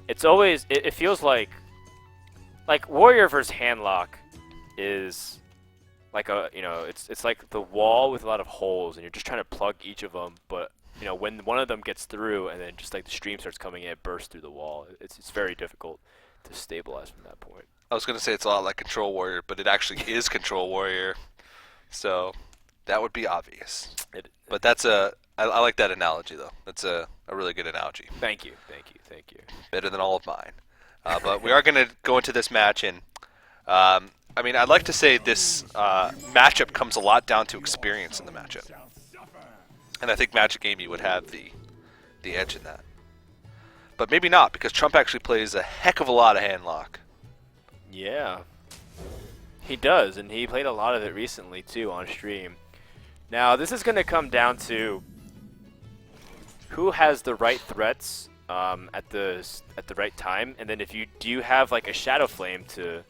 S1: It's always it feels like Warrior versus Handlock is like it's like the wall with a lot of holes and you're just trying to plug each of them, but when one of them gets through and then just like the stream starts coming in, it bursts through the wall. It's very difficult to stabilize from that point.
S2: I was going to say it's a lot like Control Warrior, but it actually is Control Warrior. So that would be obvious. But I like that analogy, though. That's a really good analogy.
S1: Thank you.
S2: Better than all of mine. But we are going to go into this match, and I'd like to say this matchup comes a lot down to experience in the matchup. And I think Magicamy would have the edge in that. But maybe not, because Trump actually plays a heck of a lot of Handlock.
S1: Yeah. He does, and he played a lot of it recently, too, on stream. Now, this is going to come down to who has the right threats at the right time, and then if you do have like a Shadow Flame to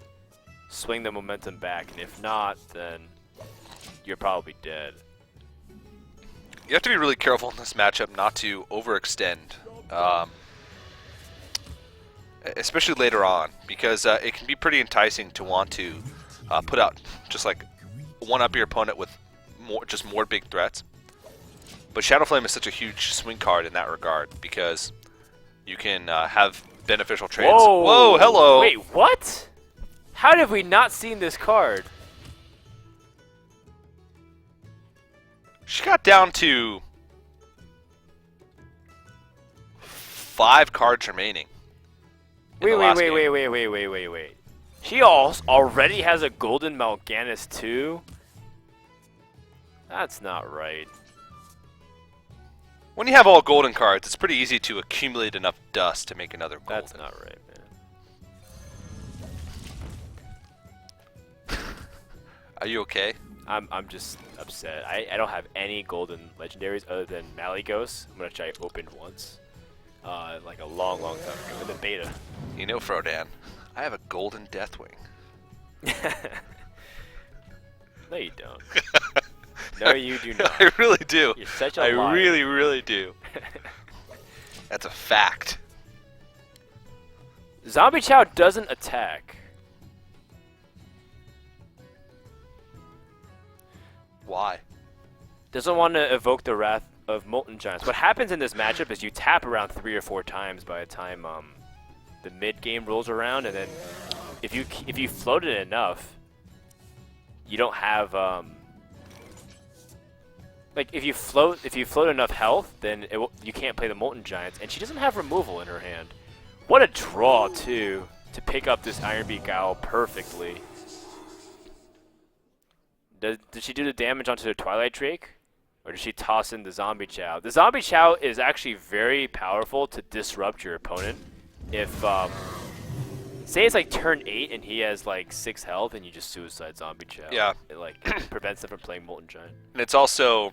S1: swing the momentum back, and if not, then you're probably dead.
S2: You have to be really careful in this matchup not to overextend, especially later on, because it can be pretty enticing to want to put out just like one-up your opponent with more big threats. But Shadow Flame is such a huge swing card in that regard because you can have beneficial trades. Whoa, hello!
S1: Wait, what? How have we not seen this card?
S2: She got down to 5 cards remaining.
S1: Wait. She already has a Golden Mal'Ganis too? That's not right.
S2: When you have all golden cards, it's pretty easy to accumulate enough dust to make another golden.
S1: That's not right, man.
S2: Are you okay?
S1: I'm just upset. I don't have any golden legendaries other than Malygos, which I opened once. Like a long time ago in the beta.
S2: You know, Frodan, I have a golden Deathwing.
S1: No, you don't. No, you do not.
S2: I really do.
S1: You're such a liar.
S2: I really do. That's a fact.
S1: Zombie Chow doesn't attack.
S2: Why?
S1: Doesn't want to evoke the wrath of Molten Giants. What happens in this matchup is you tap around 3 or 4 times by the time the mid game rolls around, and then if you float it enough, you don't have like if you float enough health, then you can't play the Molten Giants, and she doesn't have removal in her hand. What a draw too to pick up this Iron Beak Owl perfectly. Did she do the damage onto the Twilight Drake? Or does she toss in the Zombie Chow? The Zombie Chow is actually very powerful to disrupt your opponent. If say it's like turn 8 and he has like 6 health and you just suicide zombie Chow.
S2: Yeah.
S1: It like prevents them from playing Molten Giant.
S2: And it's also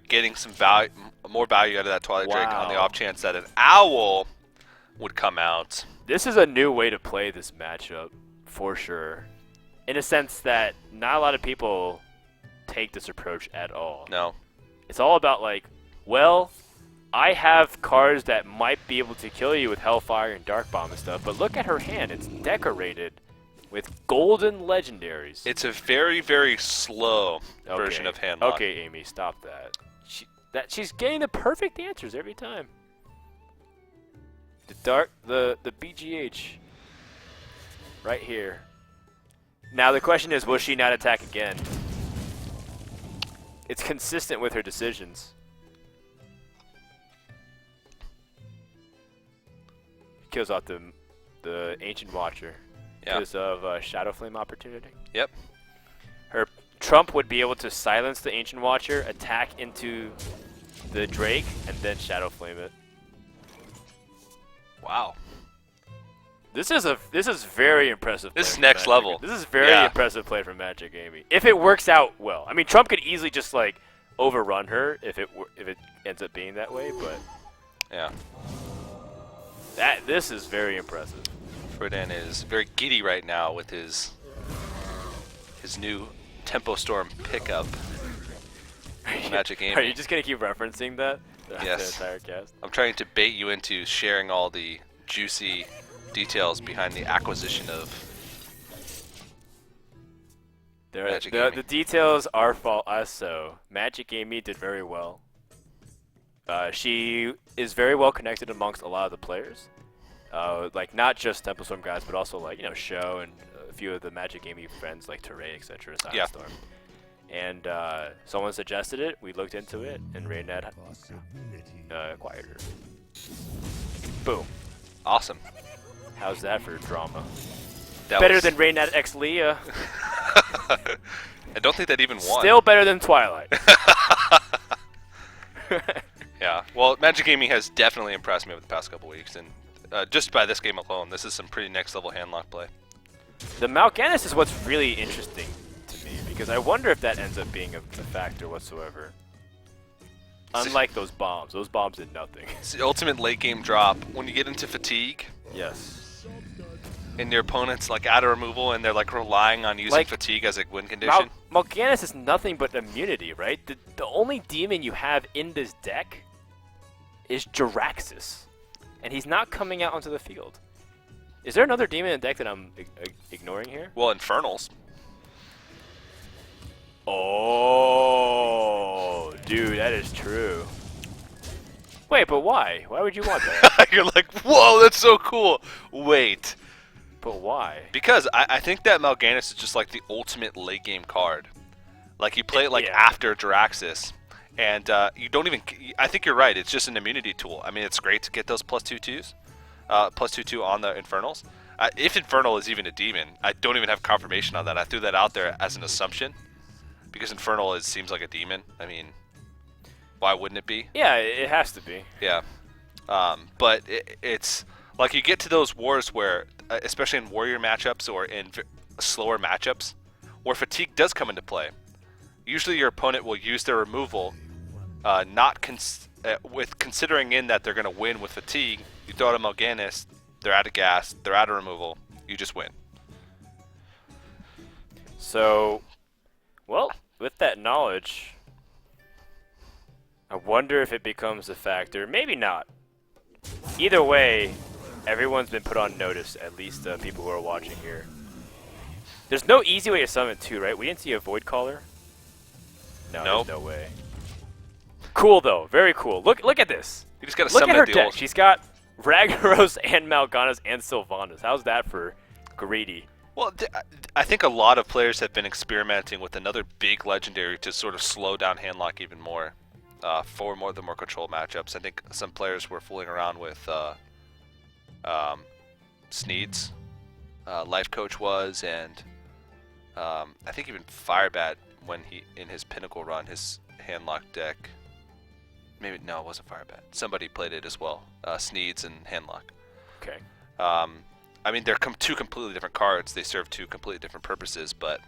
S2: getting some value, more value out of that Twilight Drake on the
S1: Wow.
S2: off chance that an owl would come out.
S1: This is a new way to play this matchup, for sure. In a sense that not a lot of people take this approach at all.
S2: No.
S1: It's all about like, well, I have cards that might be able to kill you with Hellfire and Dark Bomb and stuff, but look at her hand. It's decorated with golden legendaries.
S2: It's a very, very slow version of Handlock.
S1: Okay, Amy, stop that. She's getting the perfect answers every time. The BGH right here. Now the question is, will she not attack again? It's consistent with her decisions. Kills off the Ancient Watcher because of Shadow Flame opportunity.
S2: Yep.
S1: Her Trump would be able to silence the Ancient Watcher, attack into the Drake, and then Shadow Flame it.
S2: Wow.
S1: This is very impressive.
S2: This is
S1: play from
S2: next
S1: Magic.
S2: level.
S1: This is very
S2: Yeah.
S1: impressive play from Magicamy. If it works out well, I mean, Trump could easily just like overrun her if it ends up being that way, but
S2: Yeah.
S1: this is very impressive.
S2: Frodan is very giddy right now with his new Tempo Storm pickup. Magicamy.
S1: Are you just gonna keep referencing that?
S2: Yes.
S1: The entire cast.
S2: I'm trying to bait you into sharing all the juicy details behind the acquisition of Magicamy.
S1: The details are so Magicamy did very well. She is very well connected amongst a lot of the players, like not just Temple Storm guys, but also like Sho and a few of the Magicamy friends like Teray, etc.
S2: Yeah.
S1: Storm. And someone suggested it. We looked into it, and Raynad acquired her. Boom.
S2: Awesome.
S1: How's that for drama?
S2: That
S1: Better
S2: was-
S1: than Raynad X Leah.
S2: I don't think that even won.
S1: Still better than Twilight.
S2: Yeah. Well, Magicamy has definitely impressed me over the past couple weeks, and just by this game alone, this is some pretty next level handlock play.
S1: The Mal'Ganis is what's really interesting to me, because I wonder if that ends up being a factor whatsoever. Unlike those bombs did nothing.
S2: It's the ultimate late game drop. When you get into fatigue,
S1: Yes.
S2: and your opponent's like out of removal, and they're like relying on using
S1: Like,
S2: fatigue as a win condition.
S1: Mal'Ganis is nothing but immunity, right? The only demon you have in this deck is Jiraxis, and he's not coming out onto the field. Is there another demon in the deck that I'm ignoring here?
S2: Well, Infernals.
S1: Oh, dude, that is true. Wait, but why? Why would you want that?
S2: You're like, whoa, that's so cool. Wait.
S1: But why?
S2: Because I think that Mal'Ganis is just like the ultimate late game card. Like you play it like
S1: Yeah.
S2: after Jiraxis, and you don't even. I think you're right. It's just an immunity tool. I mean, it's great to get those +2/2s, +2/2 on the Infernals. If Infernal is even a demon, I don't even have confirmation on that. I threw that out there as an assumption because Infernal seems like a demon. I mean, why wouldn't it be?
S1: Yeah, it has to be.
S2: Yeah, but it's like you get to those wars where, especially in warrior matchups or in slower matchups, where fatigue does come into play. Usually, your opponent will use their removal, with considering in that they're going to win with fatigue. You throw out a Mal'Ganis, they're out of gas, they're out of removal, you just win.
S1: So, well, with that knowledge, I wonder if it becomes a factor. Maybe not. Either way, everyone's been put on notice, at least people who are watching here. There's no easy way to summon too, right? We didn't see a Void Caller. No,
S2: Nope.
S1: there's no way. Cool though, very cool. Look at this.
S2: You just got to
S1: Look
S2: summon
S1: at her
S2: at the
S1: deck.
S2: old.
S1: She's got Ragnaros and Mal'Ganis and Sylvanas. How's that for greedy?
S2: Well, I think a lot of players have been experimenting with another big legendary to sort of slow down handlock even more, for the more controlled matchups. I think some players were fooling around with Sneeds, Life Coach was, and I think even Firebat when he in his Pinnacle run, his handlock deck. Maybe no, it wasn't Firebat. Somebody played it as well. Sneeds and handlock.
S1: Okay.
S2: I mean, they're two completely different cards. They serve two completely different purposes, but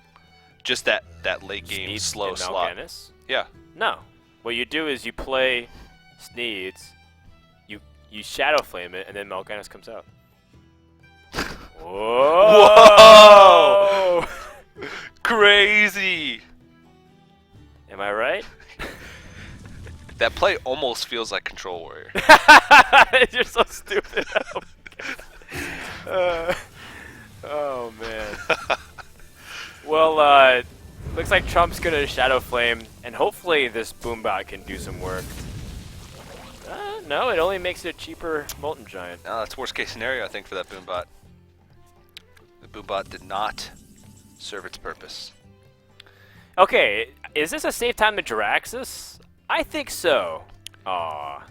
S2: just that late game
S1: Sneeds
S2: slow
S1: and
S2: slot.
S1: Mal'Ganis?
S2: Yeah.
S1: No. What you do is you play Sneeds, you Shadow Flame it, and then Mal'Ganis comes out. Whoa!
S2: Crazy.
S1: Am I right?
S2: That play almost feels like Control Warrior.
S1: You're so stupid. Oh man. Well, looks like Trump's gonna Shadow Flame, and hopefully this Boombot can do some work. No, it only makes it a cheaper Molten Giant.
S2: No, that's worst case scenario, I think, for that Boombot. The Boombot did not serve its purpose.
S1: Okay, is this a safe time to Jiraxis? I think so. Aw.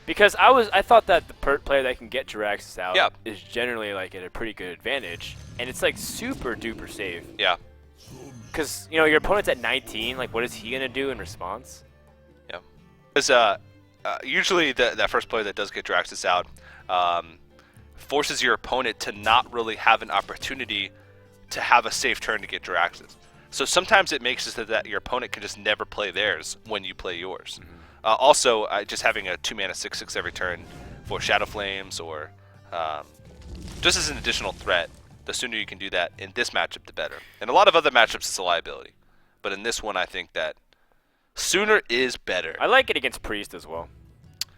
S1: Because I thought that the player that can get Jiraxis out
S2: Yeah.
S1: is generally like at a pretty good advantage, and it's like super duper safe.
S2: Yeah.
S1: Because your opponent's at 19. Like, what is he gonna do in response?
S2: Yeah. Because usually that first player that does get Draxus out forces your opponent to not really have an opportunity to have a safe turn to get Draxus. So sometimes it makes it so that your opponent can just never play theirs when you play yours.
S1: Mm-hmm.
S2: Also, just having a 2-mana 6/6 every turn for Shadow Flames or just as an additional threat, the sooner you can do that in this matchup, the better. In a lot of other matchups, it's a liability. But in this one, I think that sooner is better.
S1: I like it against Priest as well.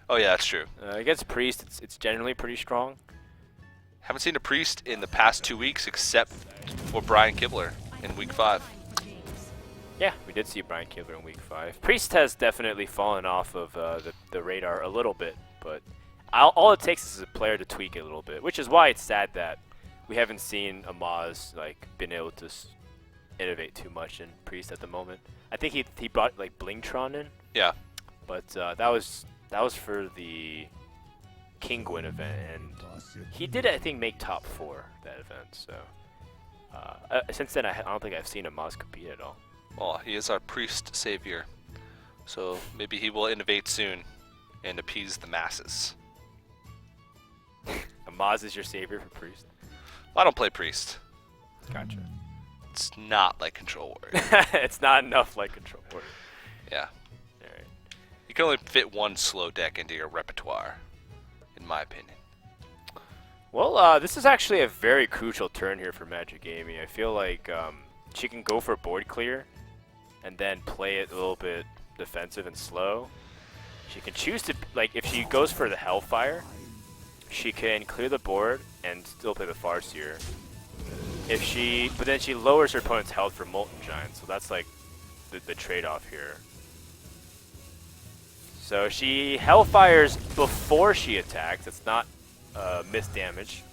S2: Oh, yeah, that's true.
S1: Against Priest, it's generally pretty strong.
S2: Haven't seen a Priest in the past 2 weeks except for Brian Kibler in Week 5.
S1: Yeah, we did see Brian Kibler in Week 5. Priest has definitely fallen off of the radar a little bit, but all it takes is a player to tweak it a little bit, which is why it's sad that we haven't seen Amaz been able to innovate too much in Priest at the moment. I think he brought like Blingtron in.
S2: Yeah.
S1: But that was for the King Gwyn event, and he did, I think, make top 4 that event. So since then, I don't think I've seen Amaz compete at all.
S2: Well, he is our Priest savior, so maybe he will innovate soon and appease the masses.
S1: Amaz is your savior for Priest?
S2: I don't play Priest.
S1: Gotcha.
S2: It's not like Control Warrior.
S1: It's not enough like Control Warrior.
S2: Yeah.
S1: Alright.
S2: You can only fit one slow deck into your repertoire, in my opinion.
S1: Well, this is actually a very crucial turn here for Magicamy. I feel like she can go for board clear and then play it a little bit defensive and slow. She can choose to, like, if she goes for the Hellfire, she can clear the board and still play the Farseer. But then she lowers her opponent's health for Molten Giant, so that's like the trade-off here. So she Hellfires before she attacks. It's not missed damage.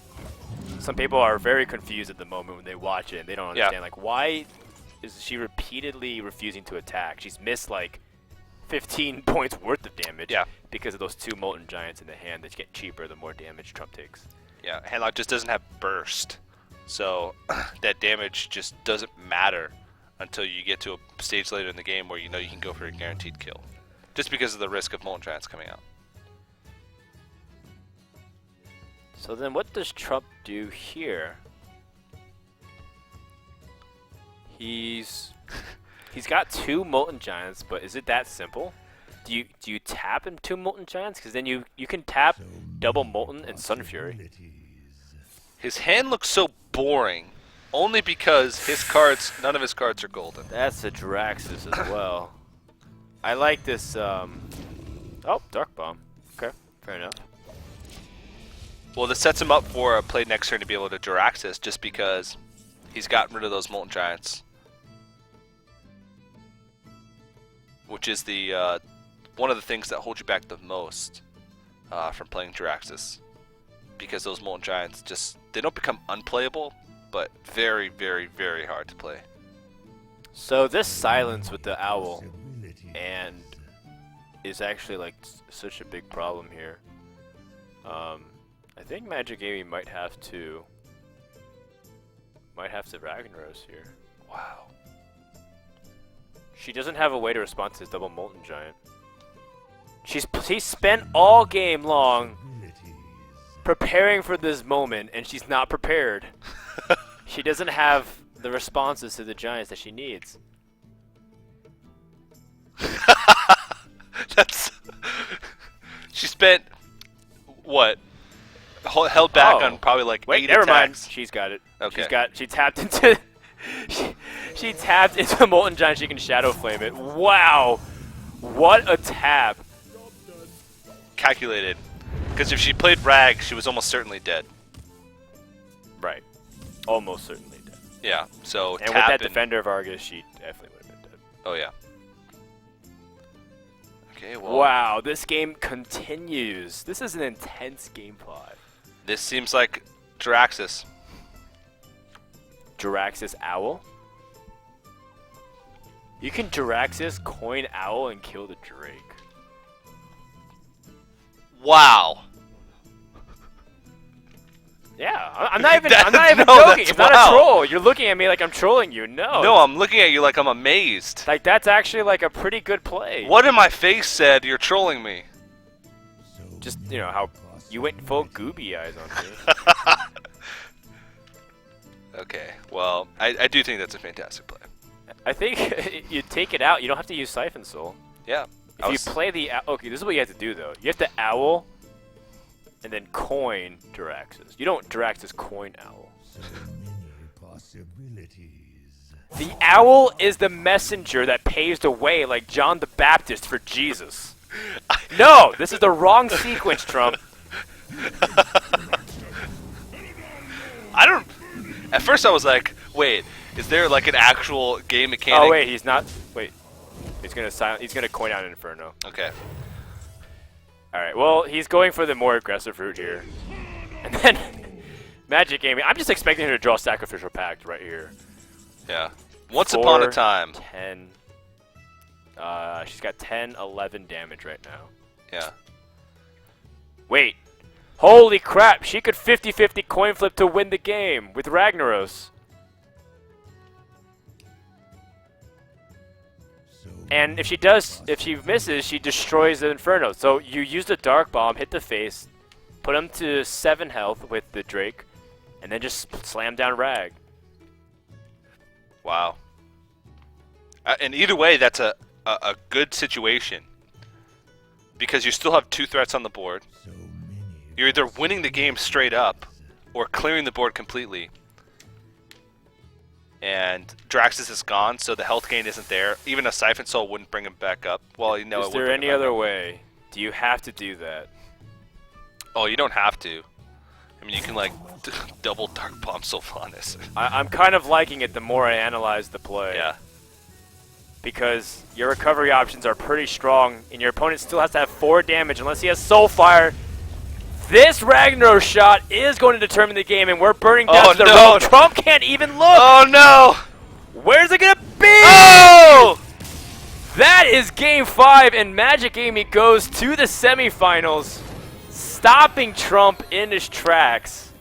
S1: Some people are very confused at the moment when they watch it and they don't understand, like, why is she repeatedly refusing to attack? She's missed like 15 points worth of damage because of those 2 Molten Giants in the hand that get cheaper the more damage Trump takes.
S2: Yeah, Handlock just doesn't have burst, so that damage just doesn't matter until you get to a stage later in the game where you know you can go for a guaranteed kill, just because of the risk of Molten Giants coming out.
S1: So then what does Trump do here? He's got 2 Molten Giants, but is it that simple? Do you tap him 2 Molten Giants? Because then you can tap double Molten and Sun Fury.
S2: His hand looks so boring, only because none of his cards are golden.
S1: That's a Jiraxis as well. I like this. Oh, Dark Bomb. Okay, fair enough.
S2: Well, this sets him up for a play next turn to be able to Jiraxis, just because he's gotten rid of those Molten Giants, which is the one of the things that hold you back the most from playing Jiraxis, because those Molten Giants they don't become unplayable, but very, very, very hard to play. So
S1: this silence with the owl and is actually like such a big problem here. I think Magicamy might have to Ragnaros here.
S2: Wow.
S1: She doesn't have a way to respond to his double Molten Giant. He's spent all game long preparing for this moment, and she's not prepared. She doesn't have the responses to the Giants that she needs.
S2: That's. She spent what? Held back on probably like 8
S1: never mind.
S2: attacks.
S1: She's got it.
S2: Okay.
S1: She tapped into. she tapped into Molten Giant. She can Shadow Flame it. Wow, what a tap!
S2: Calculated, because if she played Rag, she was almost certainly dead.
S1: Right, almost certainly dead.
S2: Yeah. So
S1: And with that Defender of Argus, she definitely would have been dead.
S2: Oh yeah. Okay. Well.
S1: Wow, this game continues. This is an intense game 5.
S2: This seems like Jiraxis.
S1: Jiraxis Owl? You can Jiraxis, coin Owl, and kill the Drake.
S2: Wow.
S1: Yeah, I'm not even joking.
S2: That's
S1: It's not
S2: wow.
S1: a troll. You're looking at me like I'm trolling you. No.
S2: No, I'm looking at you like I'm amazed.
S1: Like, that's actually like a pretty good play.
S2: What in my face said you're trolling me?
S1: Just, you know, how you went full gooby eyes on me.
S2: Okay, well, I do think that's a fantastic play.
S1: I think you take it out. You don't have to use Siphon Soul.
S2: Yeah.
S1: If you play the... Okay, this is what you have to do, though. You have to Owl and then coin Jiraxis. You don't Jiraxis coin Owl.
S3: So many possibilities.
S1: The Owl is the messenger that paves the way like John the Baptist for Jesus. No, this is the wrong sequence, Trump.
S2: I don't... At first I was like, wait, is there like an actual game mechanic?
S1: Oh, wait, he's not... Wait. He's gonna coin out an Inferno.
S2: Okay.
S1: Alright, well, he's going for the more aggressive route here. And then... Magicamy. I'm just expecting her to draw Sacrificial Pact right here.
S2: Yeah. Once upon a time.
S1: 10... she's got 10, 11 damage right now.
S2: Yeah.
S1: Wait. Holy crap, she could 50-50 coin flip to win the game with Ragnaros. And if she misses, she destroys the Inferno. So you use the Dark Bomb, hit the face, put him to 7 health with the Drake, and then just slam down Rag.
S2: Wow. And either way, that's a good situation. Because you still have 2 threats on the board.
S3: So many.
S2: You're either winning the game straight up, or clearing the board completely. And Draxus is gone, so the health gain isn't there. Even a Siphon Soul wouldn't bring him back up. Well, you know,
S1: Is there any other way? Do you have to do that?
S2: Oh, you don't have to. I mean, you can like double Dark Bomb Sylvanas.
S1: I'm kind of liking it the more I analyze the play.
S2: Yeah.
S1: Because your recovery options are pretty strong, and your opponent still has to have 4 damage unless he has Soulfire. This Ragnar shot is going to determine the game, and we're burning down to the road. Trump can't even look.
S2: Oh no!
S1: Where's it gonna be?
S2: Oh!
S1: That is Game 5, and Magicamy goes to the semifinals, stopping Trump in his tracks.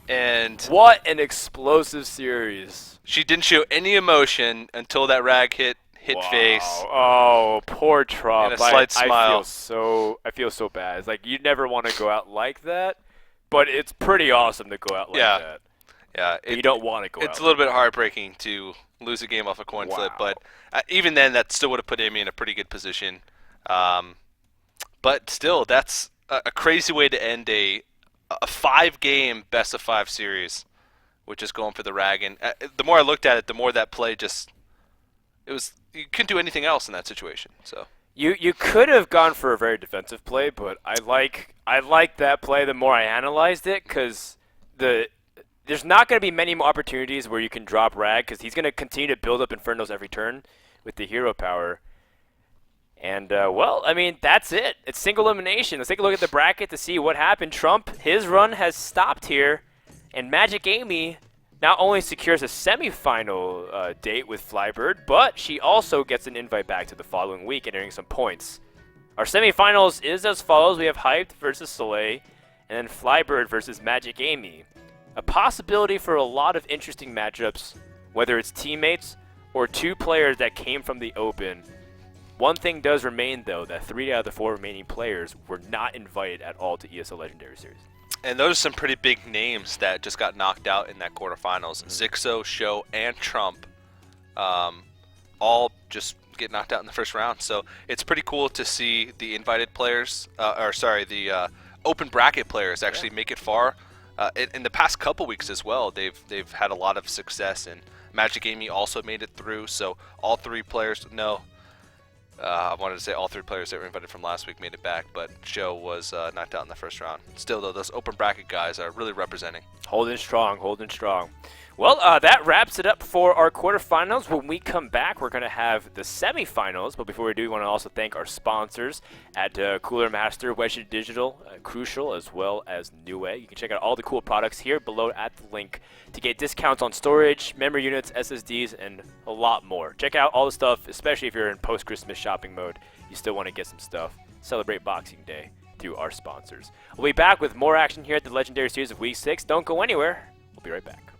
S2: And
S1: What an explosive series!
S2: she didn't show any emotion until that Rag hit
S1: Wow.
S2: face.
S1: Oh, poor Trump.
S2: And a slight smile.
S1: I feel so bad. It's like, you'd never want to go out like that, but it's pretty awesome to go out like
S2: Yeah.
S1: that.
S2: Yeah,
S1: But you don't want to go out.
S2: it's a little bit heartbreaking to lose a game off a coin flip,
S1: Wow.
S2: but even then, that still would have put Amy in a pretty good position. But still, that's a crazy way to end a 5-game best-of-5 series, which is going for the Rag. And the more I looked at it, the more that play just... You couldn't do anything else in that situation. So
S1: You could have gone for a very defensive play, but I like that play the more I analyzed it, because there's not going to be many more opportunities where you can drop Rag, because he's going to continue to build up Infernos every turn with the hero power. And, well, I mean, that's it. It's single elimination. Let's take a look at the bracket to see what happened. Trump, his run has stopped here, and Magicamy not only secures a semifinal date with Flybird, but she also gets an invite back to the following week and earning some points. Our semifinals is as follows. We have Hyped versus Soleil, and then Flybird versus Magicamy. A possibility for a lot of interesting matchups, whether it's teammates or 2 players that came from the Open. One thing does remain, though, that 3 out of the 4 remaining players were not invited at all to ESL Legendary Series.
S2: And those are some pretty big names that just got knocked out in that quarterfinals. Zixo, Show, and Trump all just get knocked out in the first round. So it's pretty cool to see the invited players, the open bracket players actually make it far. In the past couple weeks as well, they've had a lot of success, and Magicamy also made it through. So all three players, I wanted to say all three players that were invited from last week made it back, but Show was knocked out in the first round. Still, though, those open bracket guys are really representing.
S1: Holding strong, holding strong. Well, that wraps it up for our quarterfinals. When we come back, we're going to have the semifinals. But before we do, we want to also thank our sponsors at Cooler Master, Wedge Digital, Crucial, as well as Nue. You can check out all the cool products here below at the link to get discounts on storage, memory units, SSDs, and a lot more. Check out all the stuff, especially if you're in post-Christmas shopping mode. You still want to get some stuff. Celebrate Boxing Day through our sponsors. We'll be back with more action here at the Legendary Series of Week 6. Don't go anywhere. We'll be right back.